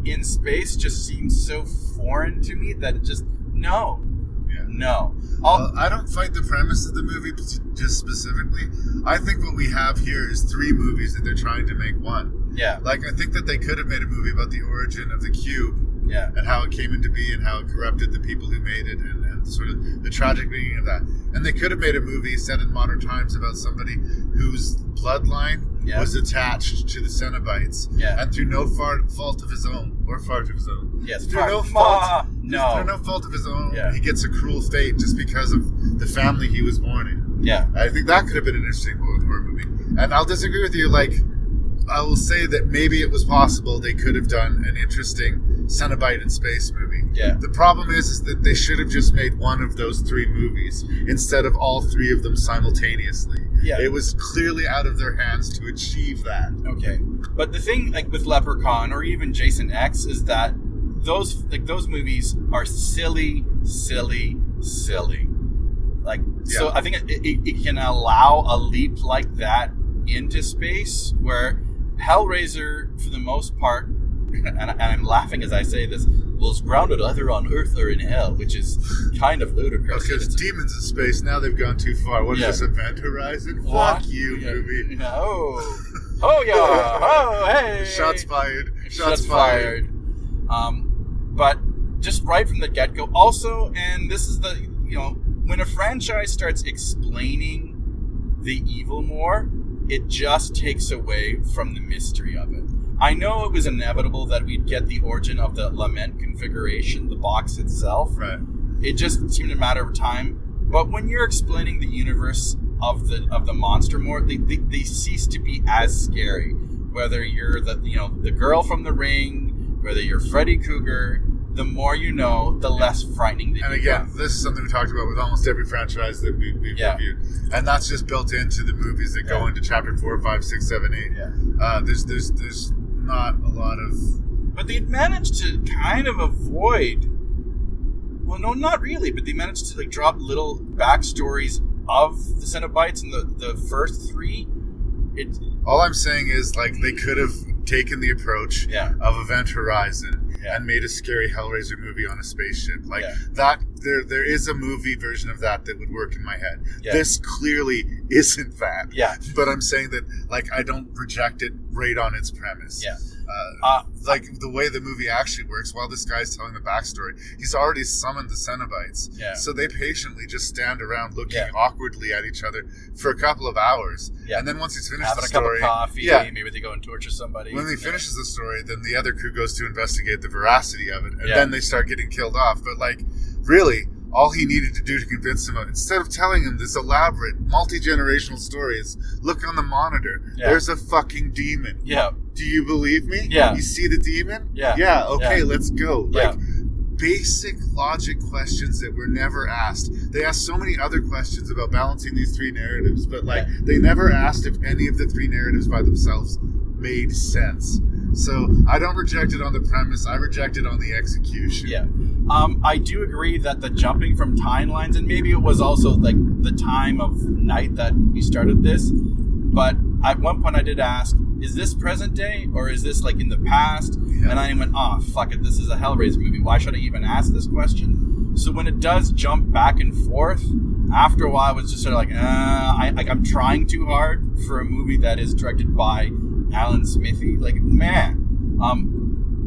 in space just seems so foreign to me that it just, no. No.
I don't fight the premise of the movie just specifically. I think what we have here is three movies that they're trying to make one. Yeah. Like, I think that they could have made a movie about the origin of the cube. Yeah. And how it came into being and how it corrupted the people who made it and sort of the tragic meaning of that. And they could have made a movie set in modern times about somebody whose bloodline was attached to the Cenobites. Yeah. And through no fault of his own. Or fart of his own. Yes, through no fault. Through no fault of his own, he gets a cruel fate just because of the family he was born in. Yeah. I think that could have been an interesting horror movie. And I'll disagree with you, like, I will say that maybe it was possible they could have done an interesting Cenobite in space movie. Yeah. The problem is that they should have just made one of those three movies instead of all three of them simultaneously. Yeah. It was clearly out of their hands to achieve that. Okay. But the thing, like, with Leprechaun or even Jason X is that those movies are silly. Like, so I think it can allow a leap like that into space where Hellraiser, for the most part, and I'm laughing as I say this, was grounded either on Earth or in Hell, which is kind of ludicrous. Because demons in space, now they've gone too far. What is this, Event Horizon? Fuck you, movie. Oh, yeah. Oh, hey. Shots fired. Shots fired. But just right from the get-go. Also, and this is the, when a franchise starts explaining the evil more, it just takes away from the mystery of it. I know it was inevitable that we'd get the origin of the Lament configuration, the box itself. Right. It just seemed a matter of time. But when you're explaining the universe of the monster more, they cease to be as scary. Whether you're the girl from The Ring, whether you're Freddy Krueger, the more you know, the less frightening they become. And again, this is something we talked about with almost every franchise that we've reviewed. And that's just built into the movies that go into chapter 4, 5, 6, 7, 8. Yeah. There's not a lot of... But they managed to kind of avoid... Well, no, not really, but they managed to drop little backstories of the Cenobites in the first three. All I'm saying is, they could have taken the approach of Event Horizon and made a scary Hellraiser movie on a spaceship. That, there is a movie version of that would work in my head. Yeah. This clearly isn't that. Yeah. But I'm saying that, I don't reject it right on its premise. Yeah. The way the movie actually works, while this guy's telling the backstory, he's already summoned the Cenobites. Yeah. So they patiently just stand around looking awkwardly at each other for a couple of hours. Yeah. And then once he's finished the story... Having a cup of coffee, maybe they go and torture somebody. When he finishes the story, then the other crew goes to investigate the veracity of it, and then they start getting killed off. But, really... All he needed to do to convince him of, instead of telling him this elaborate, multi-generational story, is look on the monitor. Yeah. There's a fucking demon. Yeah. Do you believe me? Yeah. You see the demon? Yeah. Yeah, okay, let's go. Basic logic questions that were never asked. They asked so many other questions about balancing these three narratives, but they never asked if any of the three narratives by themselves made sense. So I don't reject it on the premise. I reject it on the execution.
Yeah. I do agree that the jumping from timelines, and maybe it was also like the time of night that we started this, but at one point I did ask, is this present day or is this like in the past? Yeah. And I went, fuck it, this is a Hellraiser movie. Why should I even ask this question? So when it does jump back and forth, after a while I was just sort of like, I'm trying too hard for a movie that is directed by Alan Smithy. Like, man.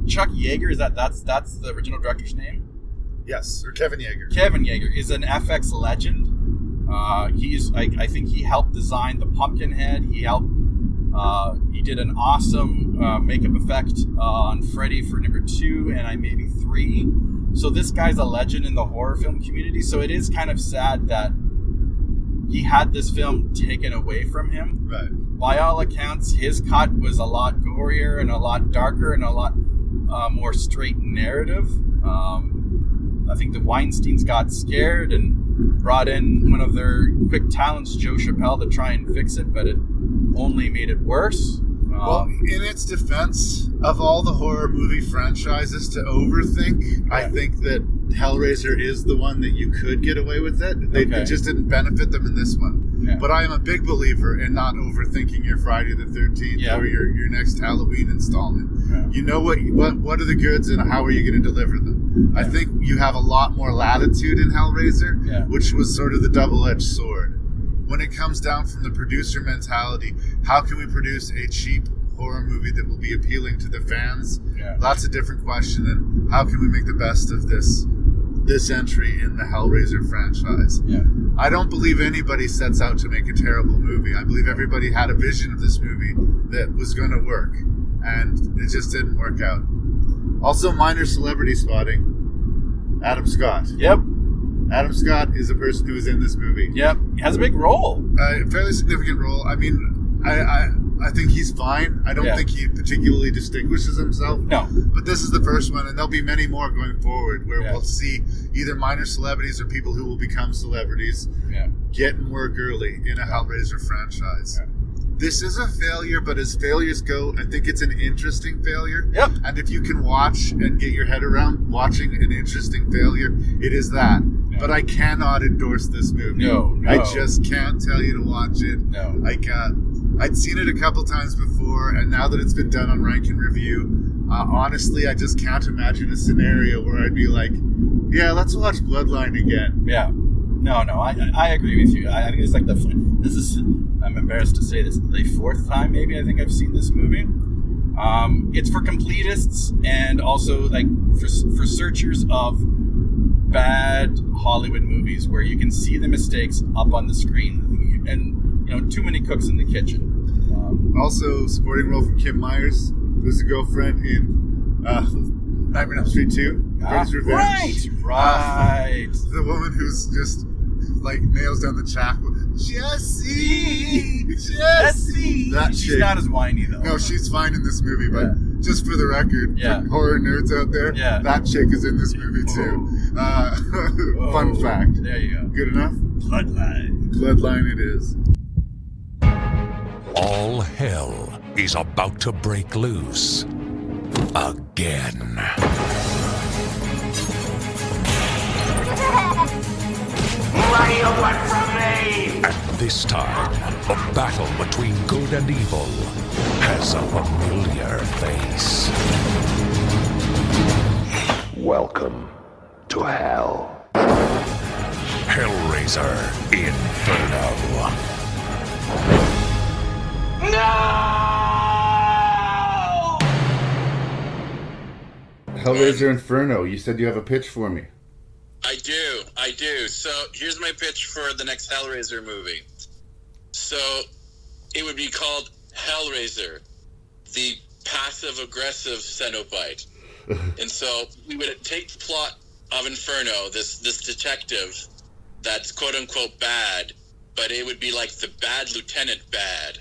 Chuck Yeager, that's the original director's name?
Yes, or Kevin Yeager.
Kevin Yeager is an FX legend. He's I think he helped design the Pumpkinhead. He did an awesome makeup effect on Freddy for number 2 and maybe 3. So this guy's a legend in the horror film community. So it is kind of sad that he had this film taken away from him.
Right.
By all accounts, his cut was a lot gorier and a lot darker and a lot more straight narrative. I think the Weinsteins got scared and brought in one of their quick talents, Joe Chappelle, to try and fix it, but it only made it worse.
Well, in its defense, of all the horror movie franchises to overthink, I think that Hellraiser is the one that you could get away with it. It just didn't benefit them in this one. Yeah. But I am a big believer in not overthinking your Friday the 13th or your next Halloween installment. Yeah. You know what are the goods and how are you going to deliver them? Yeah. I think you have a lot more latitude in Hellraiser, which was sort of the double-edged sword. When it comes down from the producer mentality, how can we produce a cheap horror movie that will be appealing to the fans? Yeah. That's a different question. And how can we make the best of this entry in the Hellraiser franchise? Yeah. I don't believe anybody sets out to make a terrible movie. I believe everybody had a vision of this movie that was going to work, and it just didn't work out. Also, minor celebrity spotting. Adam Scott.
Yep.
Adam Scott is a person who is in this movie.
Yep, he has a big role.
A fairly significant role. I mean, I think he's fine. I don't think he particularly distinguishes himself.
No.
But this is the first one, and there'll be many more going forward where we'll see either minor celebrities or people who will become celebrities getting work early in a Hellraiser franchise. Yeah. This is a failure, but as failures go, I think it's an interesting failure.
Yep.
And if you can watch and get your head around watching an interesting failure, it is that. Yeah. But I cannot endorse this movie.
No.
I just can't tell you to watch it.
No.
I can't. I'd seen it a couple times before, and now that it's been done on Rank and Review, honestly, I just can't imagine a scenario where I'd be like, yeah, let's watch Bloodline again.
Yeah. No, I agree with you. I think it's like I'm embarrassed to say this, the 4th time maybe I think I've seen this movie. It's for completists and also like for searchers of bad Hollywood movies where you can see the mistakes up on the screen and too many cooks in the kitchen.
Also, supporting role from Kim Myers, who's the girlfriend in Nightmare on Elm Street 2.
Right.
The woman who's just like nails down the chack. Jesse. That
she's
chick.
Not as whiny though.
No, she's fine in this movie, but just for the record, for horror nerds out there, that chick is in this movie too. Fun fact.
There you go.
Good enough? Bloodline it is.
All hell is about to break loose again.
What do you want from me?
And this time, the battle between good and evil has a familiar face.
Welcome to hell.
Hellraiser Inferno.
No!
Hellraiser Inferno, you said you have a pitch for me.
I do. So here's my pitch for the next Hellraiser movie. So it would be called Hellraiser, the passive-aggressive Cenobite. And so we would take the plot of Inferno, this detective that's quote-unquote bad, but it would be like the bad lieutenant bad.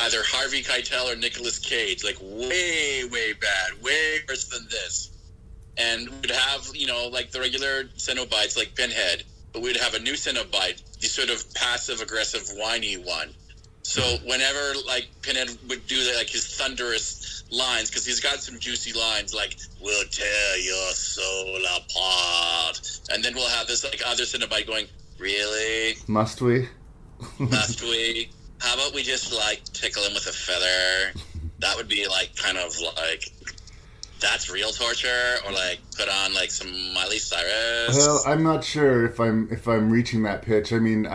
Either Harvey Keitel or Nicolas Cage, like way, way bad, way worse than this. And we'd have, like the regular Cenobites, like Pinhead, but we'd have a new Cenobite, the sort of passive-aggressive, whiny one. So whenever like Pinhead would do like his thunderous lines, because he's got some juicy lines like "We'll tear your soul apart," and then we'll have this like other Cenobite going, "Really?
Must we?
Must we? How about we just like tickle him with a feather?" That would be like kind of like that's real torture, or like put on like some Miley Cyrus.
Well, I'm not sure if I'm reaching that pitch. I mean,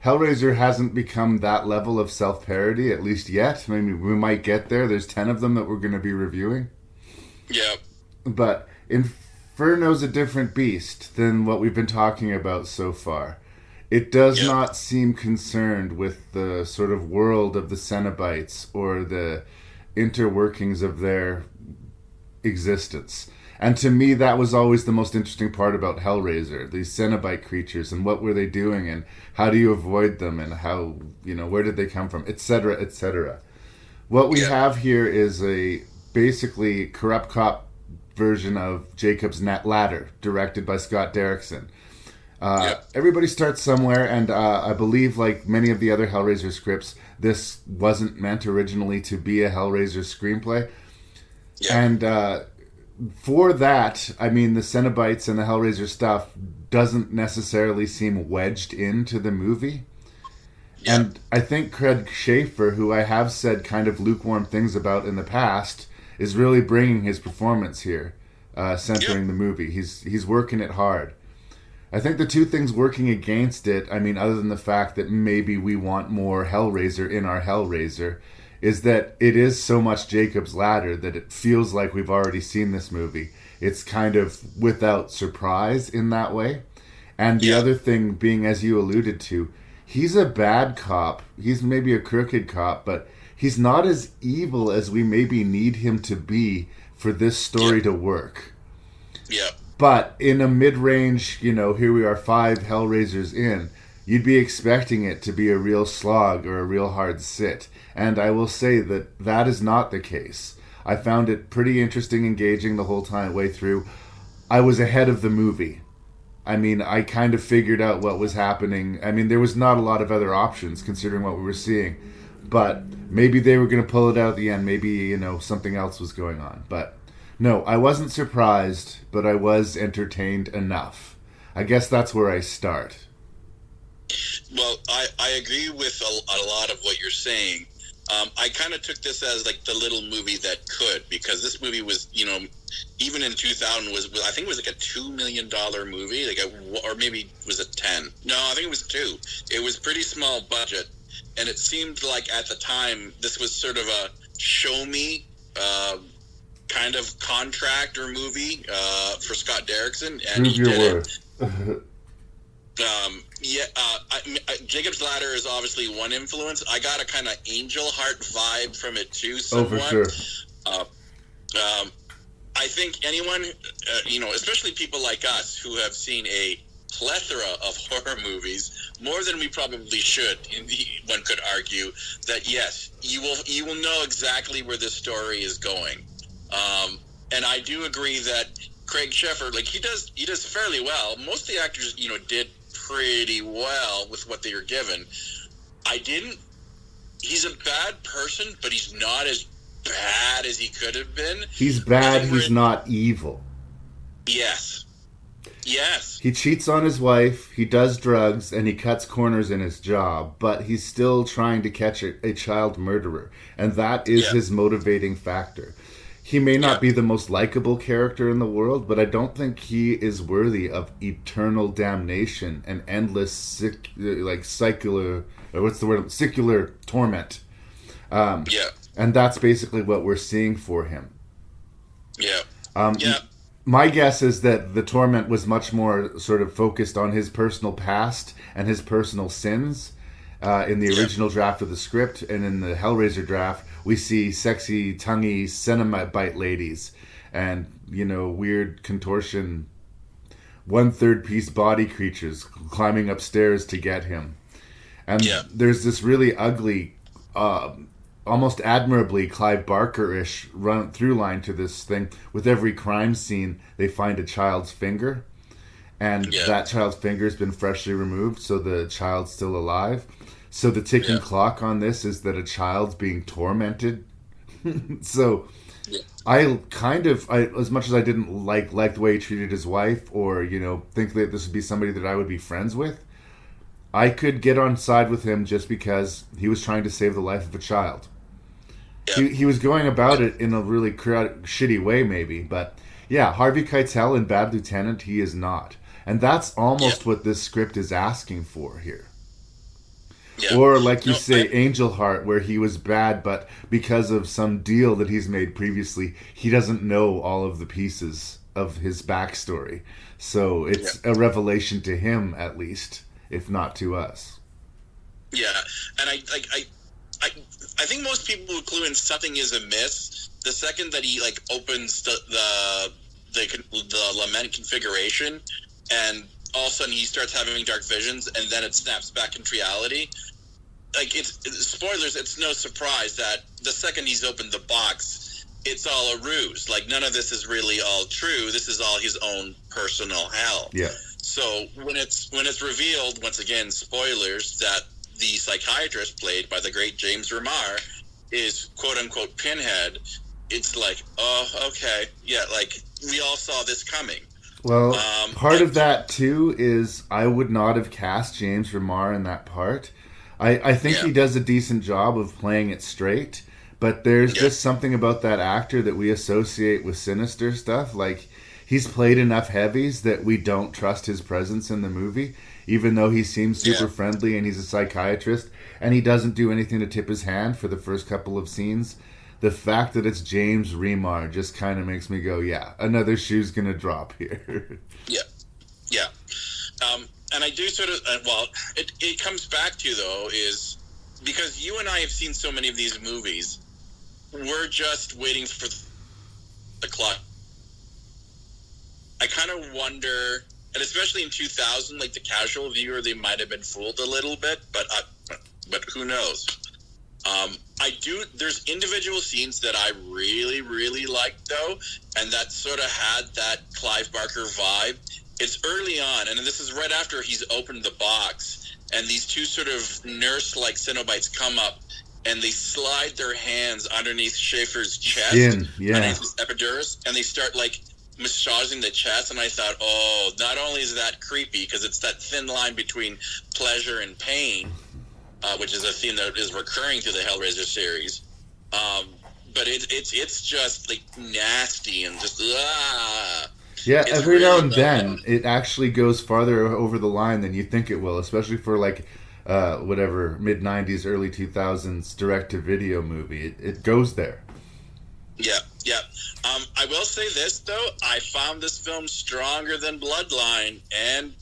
Hellraiser hasn't become that level of self-parody, at least yet. Maybe we might get there. There's 10 of them that we're going to be reviewing.
Yep.
But Inferno's a different beast than what we've been talking about so far. It does not seem concerned with the sort of world of the Cenobites or the interworkings of their existence. And to me, that was always the most interesting part about Hellraiser, these Cenobite creatures, and what were they doing, and how do you avoid them, and how, where did they come from, etc., etc. What we have here is a basically corrupt cop version of Jacob's Ladder, directed by Scott Derrickson. Everybody starts somewhere, and I believe, like many of the other Hellraiser scripts, this wasn't meant originally to be a Hellraiser screenplay. And for that, I mean, the Cenobites and the Hellraiser stuff doesn't necessarily seem wedged into the movie. And I think Craig Schaefer, who I have said kind of lukewarm things about in the past, is really bringing his performance here, centering the movie. He's working it hard. I think the two things working against it, I mean, other than the fact that maybe we want more Hellraiser in our Hellraiser, is that it is so much Jacob's Ladder that it feels like we've already seen this movie. It's kind of without surprise in that way. And the other thing being, as you alluded to, he's a bad cop. He's maybe a crooked cop, but he's not as evil as we maybe need him to be for this story to work.
Yeah.
But in a mid-range, here we are 5 Hellraisers in, you'd be expecting it to be a real slog or a real hard sit. And I will say that that is not the case. I found it pretty interesting, engaging the whole way through. I was ahead of the movie. I mean, I kind of figured out what was happening. I mean, there was not a lot of other options considering what we were seeing. But maybe they were going to pull it out at the end. Maybe, something else was going on. But no, I wasn't surprised, but I was entertained enough. I guess that's where I start.
Well, I agree with a lot of what you're saying. I kind of took this as like the little movie that could, because this movie was, even in 2000 I think it was like a $2 million movie, or maybe was it 10? No, I think it was 2. It was pretty small budget, and it seemed like at the time this was sort of a show me kind of contract or movie for Scott Derrickson, and he did it. Jacob's Ladder is obviously one influence. I got a kind of Angel Heart vibe from it too, somewhat.
Oh, for sure.
I think anyone, especially people like us who have seen a plethora of horror movies, more than we probably should, one could argue, that yes, you will know exactly where this story is going. And I do agree that Craig Schaefer, like he does fairly well. Most of the actors, did pretty well with what they were given. He's a bad person, but he's not as bad as he could have been.
He's bad, he's not evil.
Yes.
He cheats on his wife, he does drugs, and he cuts corners in his job, but he's still trying to catch a child murderer, and that is his motivating factor. He may not be the most likable character in the world, but I don't think he is worthy of eternal damnation and endless secular torment. And that's basically what we're seeing for him. My guess is that the torment was much more sort of focused on his personal past and his personal sins in the original draft of the script, and in the Hellraiser draft, we see sexy, tonguey Cenobite ladies and, weird contortion, 1/3 piece body creatures climbing upstairs to get him. And there's this really ugly, almost admirably Clive Barker-ish run through line to this thing. With every crime scene, they find a child's finger. and that child's finger's been freshly removed, so the child's still alive. So the ticking clock on this is that a child's being tormented. So I as much as I didn't like the way he treated his wife, or think that this would be somebody that I would be friends with, I could get on side with him just because he was trying to save the life of a child. He was going about it in a really shitty way, maybe, but Harvey Keitel in Bad Lieutenant, he is not, and that's almost what this script is asking for here. Or like you say, Angel Heart, where he was bad, but because of some deal that he's made previously, he doesn't know all of the pieces of his backstory. So it's a revelation to him, at least, if not to us.
Yeah, and I think most people would clue in something is amiss the second that he opens the lament configuration, and all of a sudden he starts having dark visions, and then it snaps back into reality. It's spoilers. It's no surprise that the second he's opened the box, it's all a ruse. None of this is really all true. This is all his own personal hell.
Yeah.
So when it's revealed, once again, spoilers, that the psychiatrist played by the great James Remar is quote unquote Pinhead, it's oh, okay, yeah, we all saw this coming.
Well, part of that too is I would not have cast James Remar in that part. I think he does a decent job of playing it straight, but there's just something about that actor that we associate with sinister stuff. He's played enough heavies that we don't trust his presence in the movie, even though he seems super friendly and he's a psychiatrist, and he doesn't do anything to tip his hand for the first couple of scenes. The fact that it's James Remar just kind of makes me go, another shoe's gonna drop here.
Yeah. And I do sort of, it comes back to, though, is because you and I have seen so many of these movies, we're just waiting for the clock. I kind of wonder, and especially in 2000, the casual viewer, they might have been fooled a little bit, but who knows? There's individual scenes that I really, really liked, though, and that sort of had that Clive Barker vibe. It's early on, and this is right after he's opened the box, and these two sort of nurse-like Cenobites come up, and they slide their hands underneath Schaefer's chest, underneath his epidural, and they start, massaging the chest, and I thought, not only is that creepy, because it's that thin line between pleasure and pain, which is a theme that is recurring through the Hellraiser series, but it's just, nasty and just,
Yeah,
it's
every
really
now and then it actually goes farther over the line than you think it will, especially for mid-90s, early 2000s direct-to-video movie. It goes there.
Yeah. I will say this, though. I found this film stronger than Bloodline, and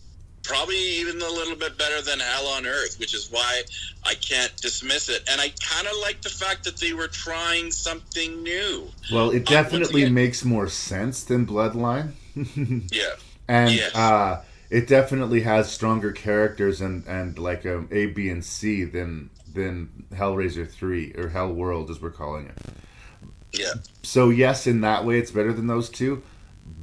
probably even a little bit better than Hell on Earth, which is why I can't dismiss it. And I kind of like the fact that they were trying something new.
Well, it definitely makes more sense than Bloodline.
Yeah.
And it definitely has stronger characters and A, B, and C than Hellraiser 3, or Hell World as we're calling it.
Yeah.
So yes, in that way it's better than those two,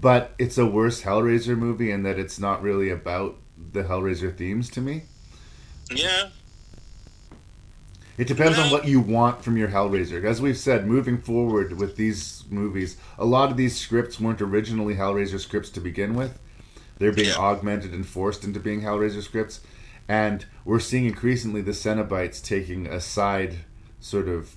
but it's a worse Hellraiser movie in that it's not really about the Hellraiser themes to me.
Yeah.
It depends on what you want from your Hellraiser. As we've said, moving forward with these movies, a lot of these scripts weren't originally Hellraiser scripts to begin with. They're being augmented and forced into being Hellraiser scripts. And we're seeing increasingly the Cenobites taking a side sort of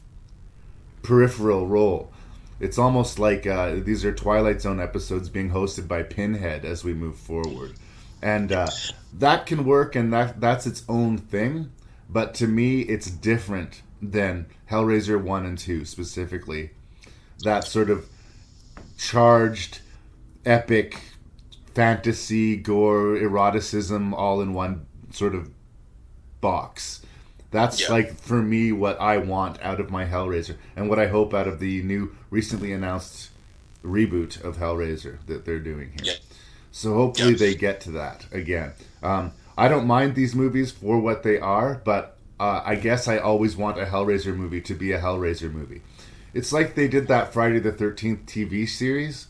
peripheral role. It's almost like these are Twilight Zone episodes being hosted by Pinhead as we move forward. And that can work, and that's its own thing. But to me, it's different than Hellraiser 1 and 2 specifically. That sort of charged, epic, fantasy, gore, eroticism all in one sort of box. That's for me, what I want out of my Hellraiser, and what I hope out of the new, recently announced reboot of Hellraiser that they're doing here. Yeah. So hopefully they get to that again. I don't mind these movies for what they are, but I guess I always want a Hellraiser movie to be a Hellraiser movie. It's like they did that Friday the 13th TV series.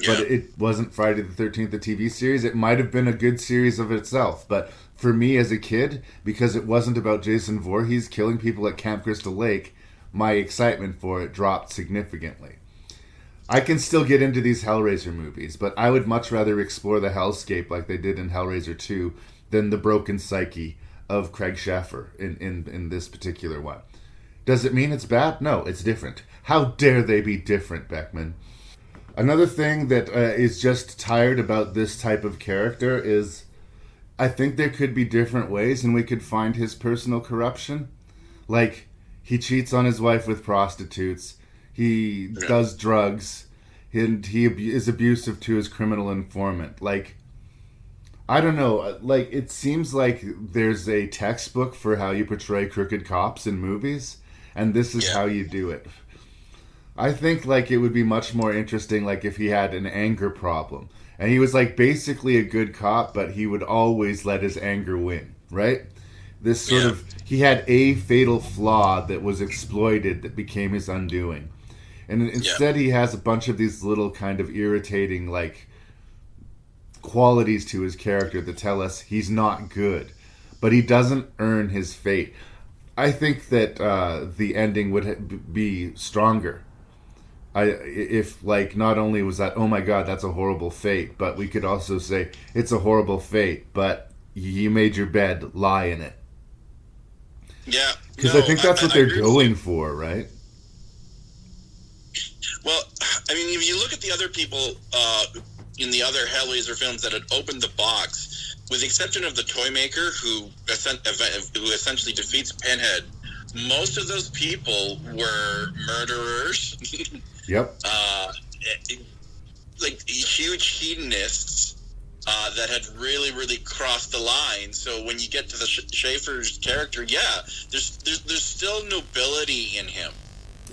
but it wasn't Friday the 13th, the TV series. It might have been a good series of itself, but for me as a kid, because it wasn't about Jason Voorhees killing people at Camp Crystal Lake, my excitement for it dropped significantly. I can still get into these Hellraiser movies, but I would much rather explore the hellscape like they did in Hellraiser 2 than the broken psyche of Craig Sheffer in this particular one. Does it mean it's bad? No, it's different. How dare they be different, Beckmann? Another thing that is just tired about this type of character is I think there could be different ways and we could find his personal corruption. Like, he cheats on his wife with prostitutes. He does drugs. And he is abusive to his criminal informant. Like, I don't know. Like, it seems like there's a textbook for how you portray crooked cops in movies. And this is how you do it. I think, like, it would be much more interesting, like, if he had an anger problem. And he was, like, basically a good cop, but he would always let his anger win, right? This sort of... He had a fatal flaw that was exploited that became his undoing. And instead he has a bunch of these little kind of irritating, like, qualities to his character that tell us he's not good. But he doesn't earn his fate. I think that the ending would be stronger. If, like, not only was that, oh my god, that's a horrible fate, but we could also say, it's a horrible fate, but you made your bed, lie in it.
Yeah.
Because I think that's what they're going for, right?
Well, I mean, if you look at the other people in the other Hellraiser films that had opened the box, with the exception of the Toymaker, who essentially defeats Pinhead, most of those people were murderers.
Yep.
Like huge hedonists that had really, really crossed the line. So when you get to the Schaefer's character, there's still nobility in him.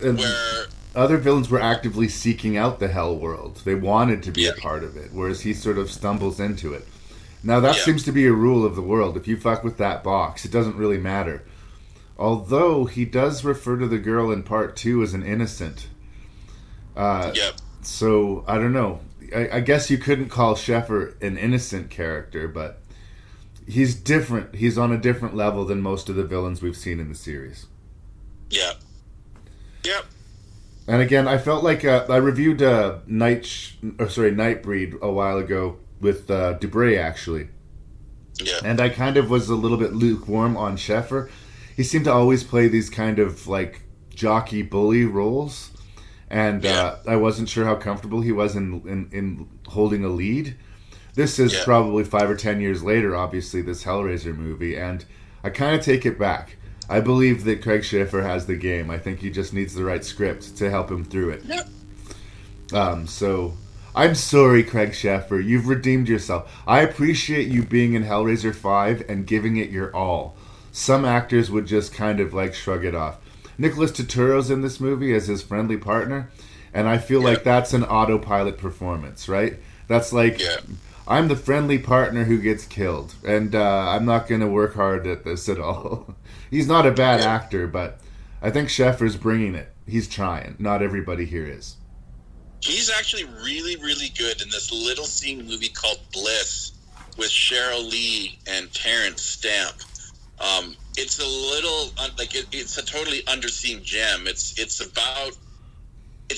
And
where
other villains were actively seeking out the hell world. They wanted to be a part of it, whereas he sort of stumbles into it. Now that seems to be a rule of the world. If you fuck with that box, it doesn't really matter. Although he does refer to the girl in part 2 as an innocent. So, I don't know. I guess you couldn't call Sheffer an innocent character, but he's different. He's on a different level than most of the villains we've seen in the series.
Yep.
And again, I felt like I reviewed Nightbreed a while ago with Debray, actually.
Yeah.
And I kind of was a little bit lukewarm on Sheffer. He seemed to always play these kind of, like, jockey bully roles. And I wasn't sure how comfortable he was in holding a lead. This is probably 5 or 10 years later, obviously, this Hellraiser movie, and I kind of take it back. I believe that Craig Sheffer has the game. I think he just needs the right script to help him through it. So, I'm sorry, Craig Sheffer. You've redeemed yourself. I appreciate you being in Hellraiser 5 and giving it your all. Some actors would just kind of, like, shrug it off. Nicholas Turturro's in this movie as his friendly partner, and I feel like that's an autopilot performance, right? That's like, I'm the friendly partner who gets killed, and I'm not going to work hard at this at all. He's not a bad actor, but I think Sheffer's bringing it. He's trying. Not everybody here is.
He's actually really, really good in this little scene movie called Bliss with Cheryl Lee and Terrence Stamp. It's a little it's a totally underseen gem. It's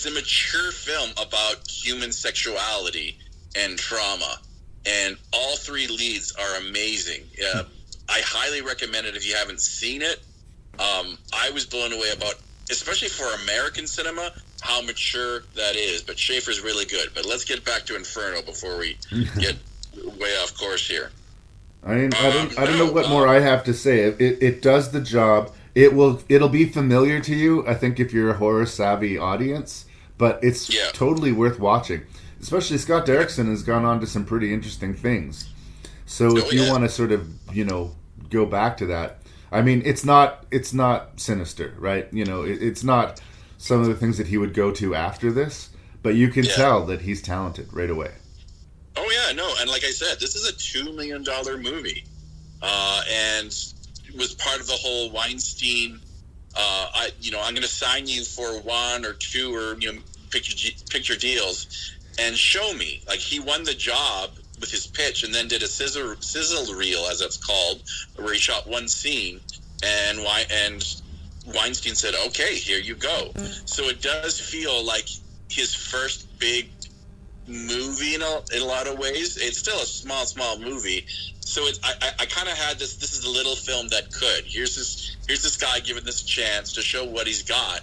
a mature film about human sexuality and trauma, and all three leads are amazing. I highly recommend it if you haven't seen it. I was blown away about, especially for American cinema, how mature that is. But Schaefer's really good. But let's get back to Inferno before we get way off course here.
I mean, I don't know what more I have to say. It does the job. It'll be familiar to you, I think, if you're a horror savvy audience, but it's totally worth watching. Especially Scott Derrickson has gone on to some pretty interesting things. So if you want to sort of, go back to that, I mean, it's not sinister, right? It's not some of the things that he would go to after this, but you can tell that he's talented right away.
Oh yeah, no, and like I said, this is a $2 million movie, and it was part of the whole Weinstein. I'm going to sign you for one or two or picture deals, and show me. Like, he won the job with his pitch and then did a sizzle reel, as it's called, where he shot one scene, and Weinstein said, okay, here you go. So it does feel like his first big movie in a lot of ways. It's still a small movie. So I kind of had this is the little film that could. Here's this guy given this chance to show what he's got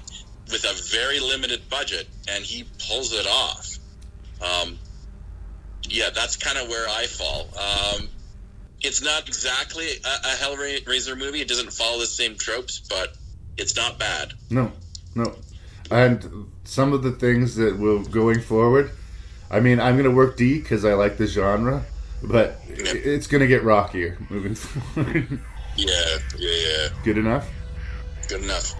with a very limited budget, and he pulls it off. Yeah, that's kind of where I fall. It's not exactly a Hellraiser movie. It doesn't follow the same tropes, but it's not bad.
No. And some of the things that will going forward, I mean, I'm going to work D because I like the genre, but it's going to get rockier moving forward.
Yeah.
Good enough?
Good enough.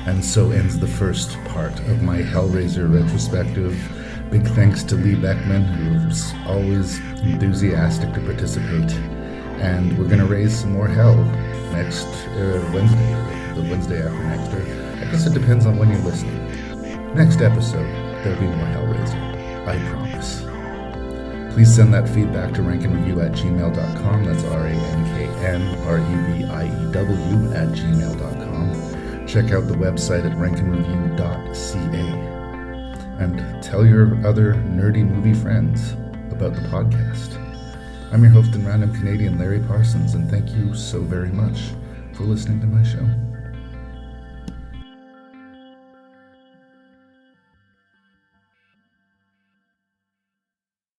And so ends the first part of my Hellraiser retrospective. Big thanks to Lee Beckmann, who's always enthusiastic to participate. And we're going to raise some more hell next Wednesday, or the Wednesday after next. Or I guess it depends on when you're listening. Next episode, there'll be more Hellraiser. I promise. Please send that feedback to ranknreview@gmail.com. That's RANKNREVIEW@gmail.com. Check out the website at Ranknreview.ca. And tell your other nerdy movie friends about the podcast. I'm your host and random Canadian Larry Parsons, and thank you so very much for listening to my show.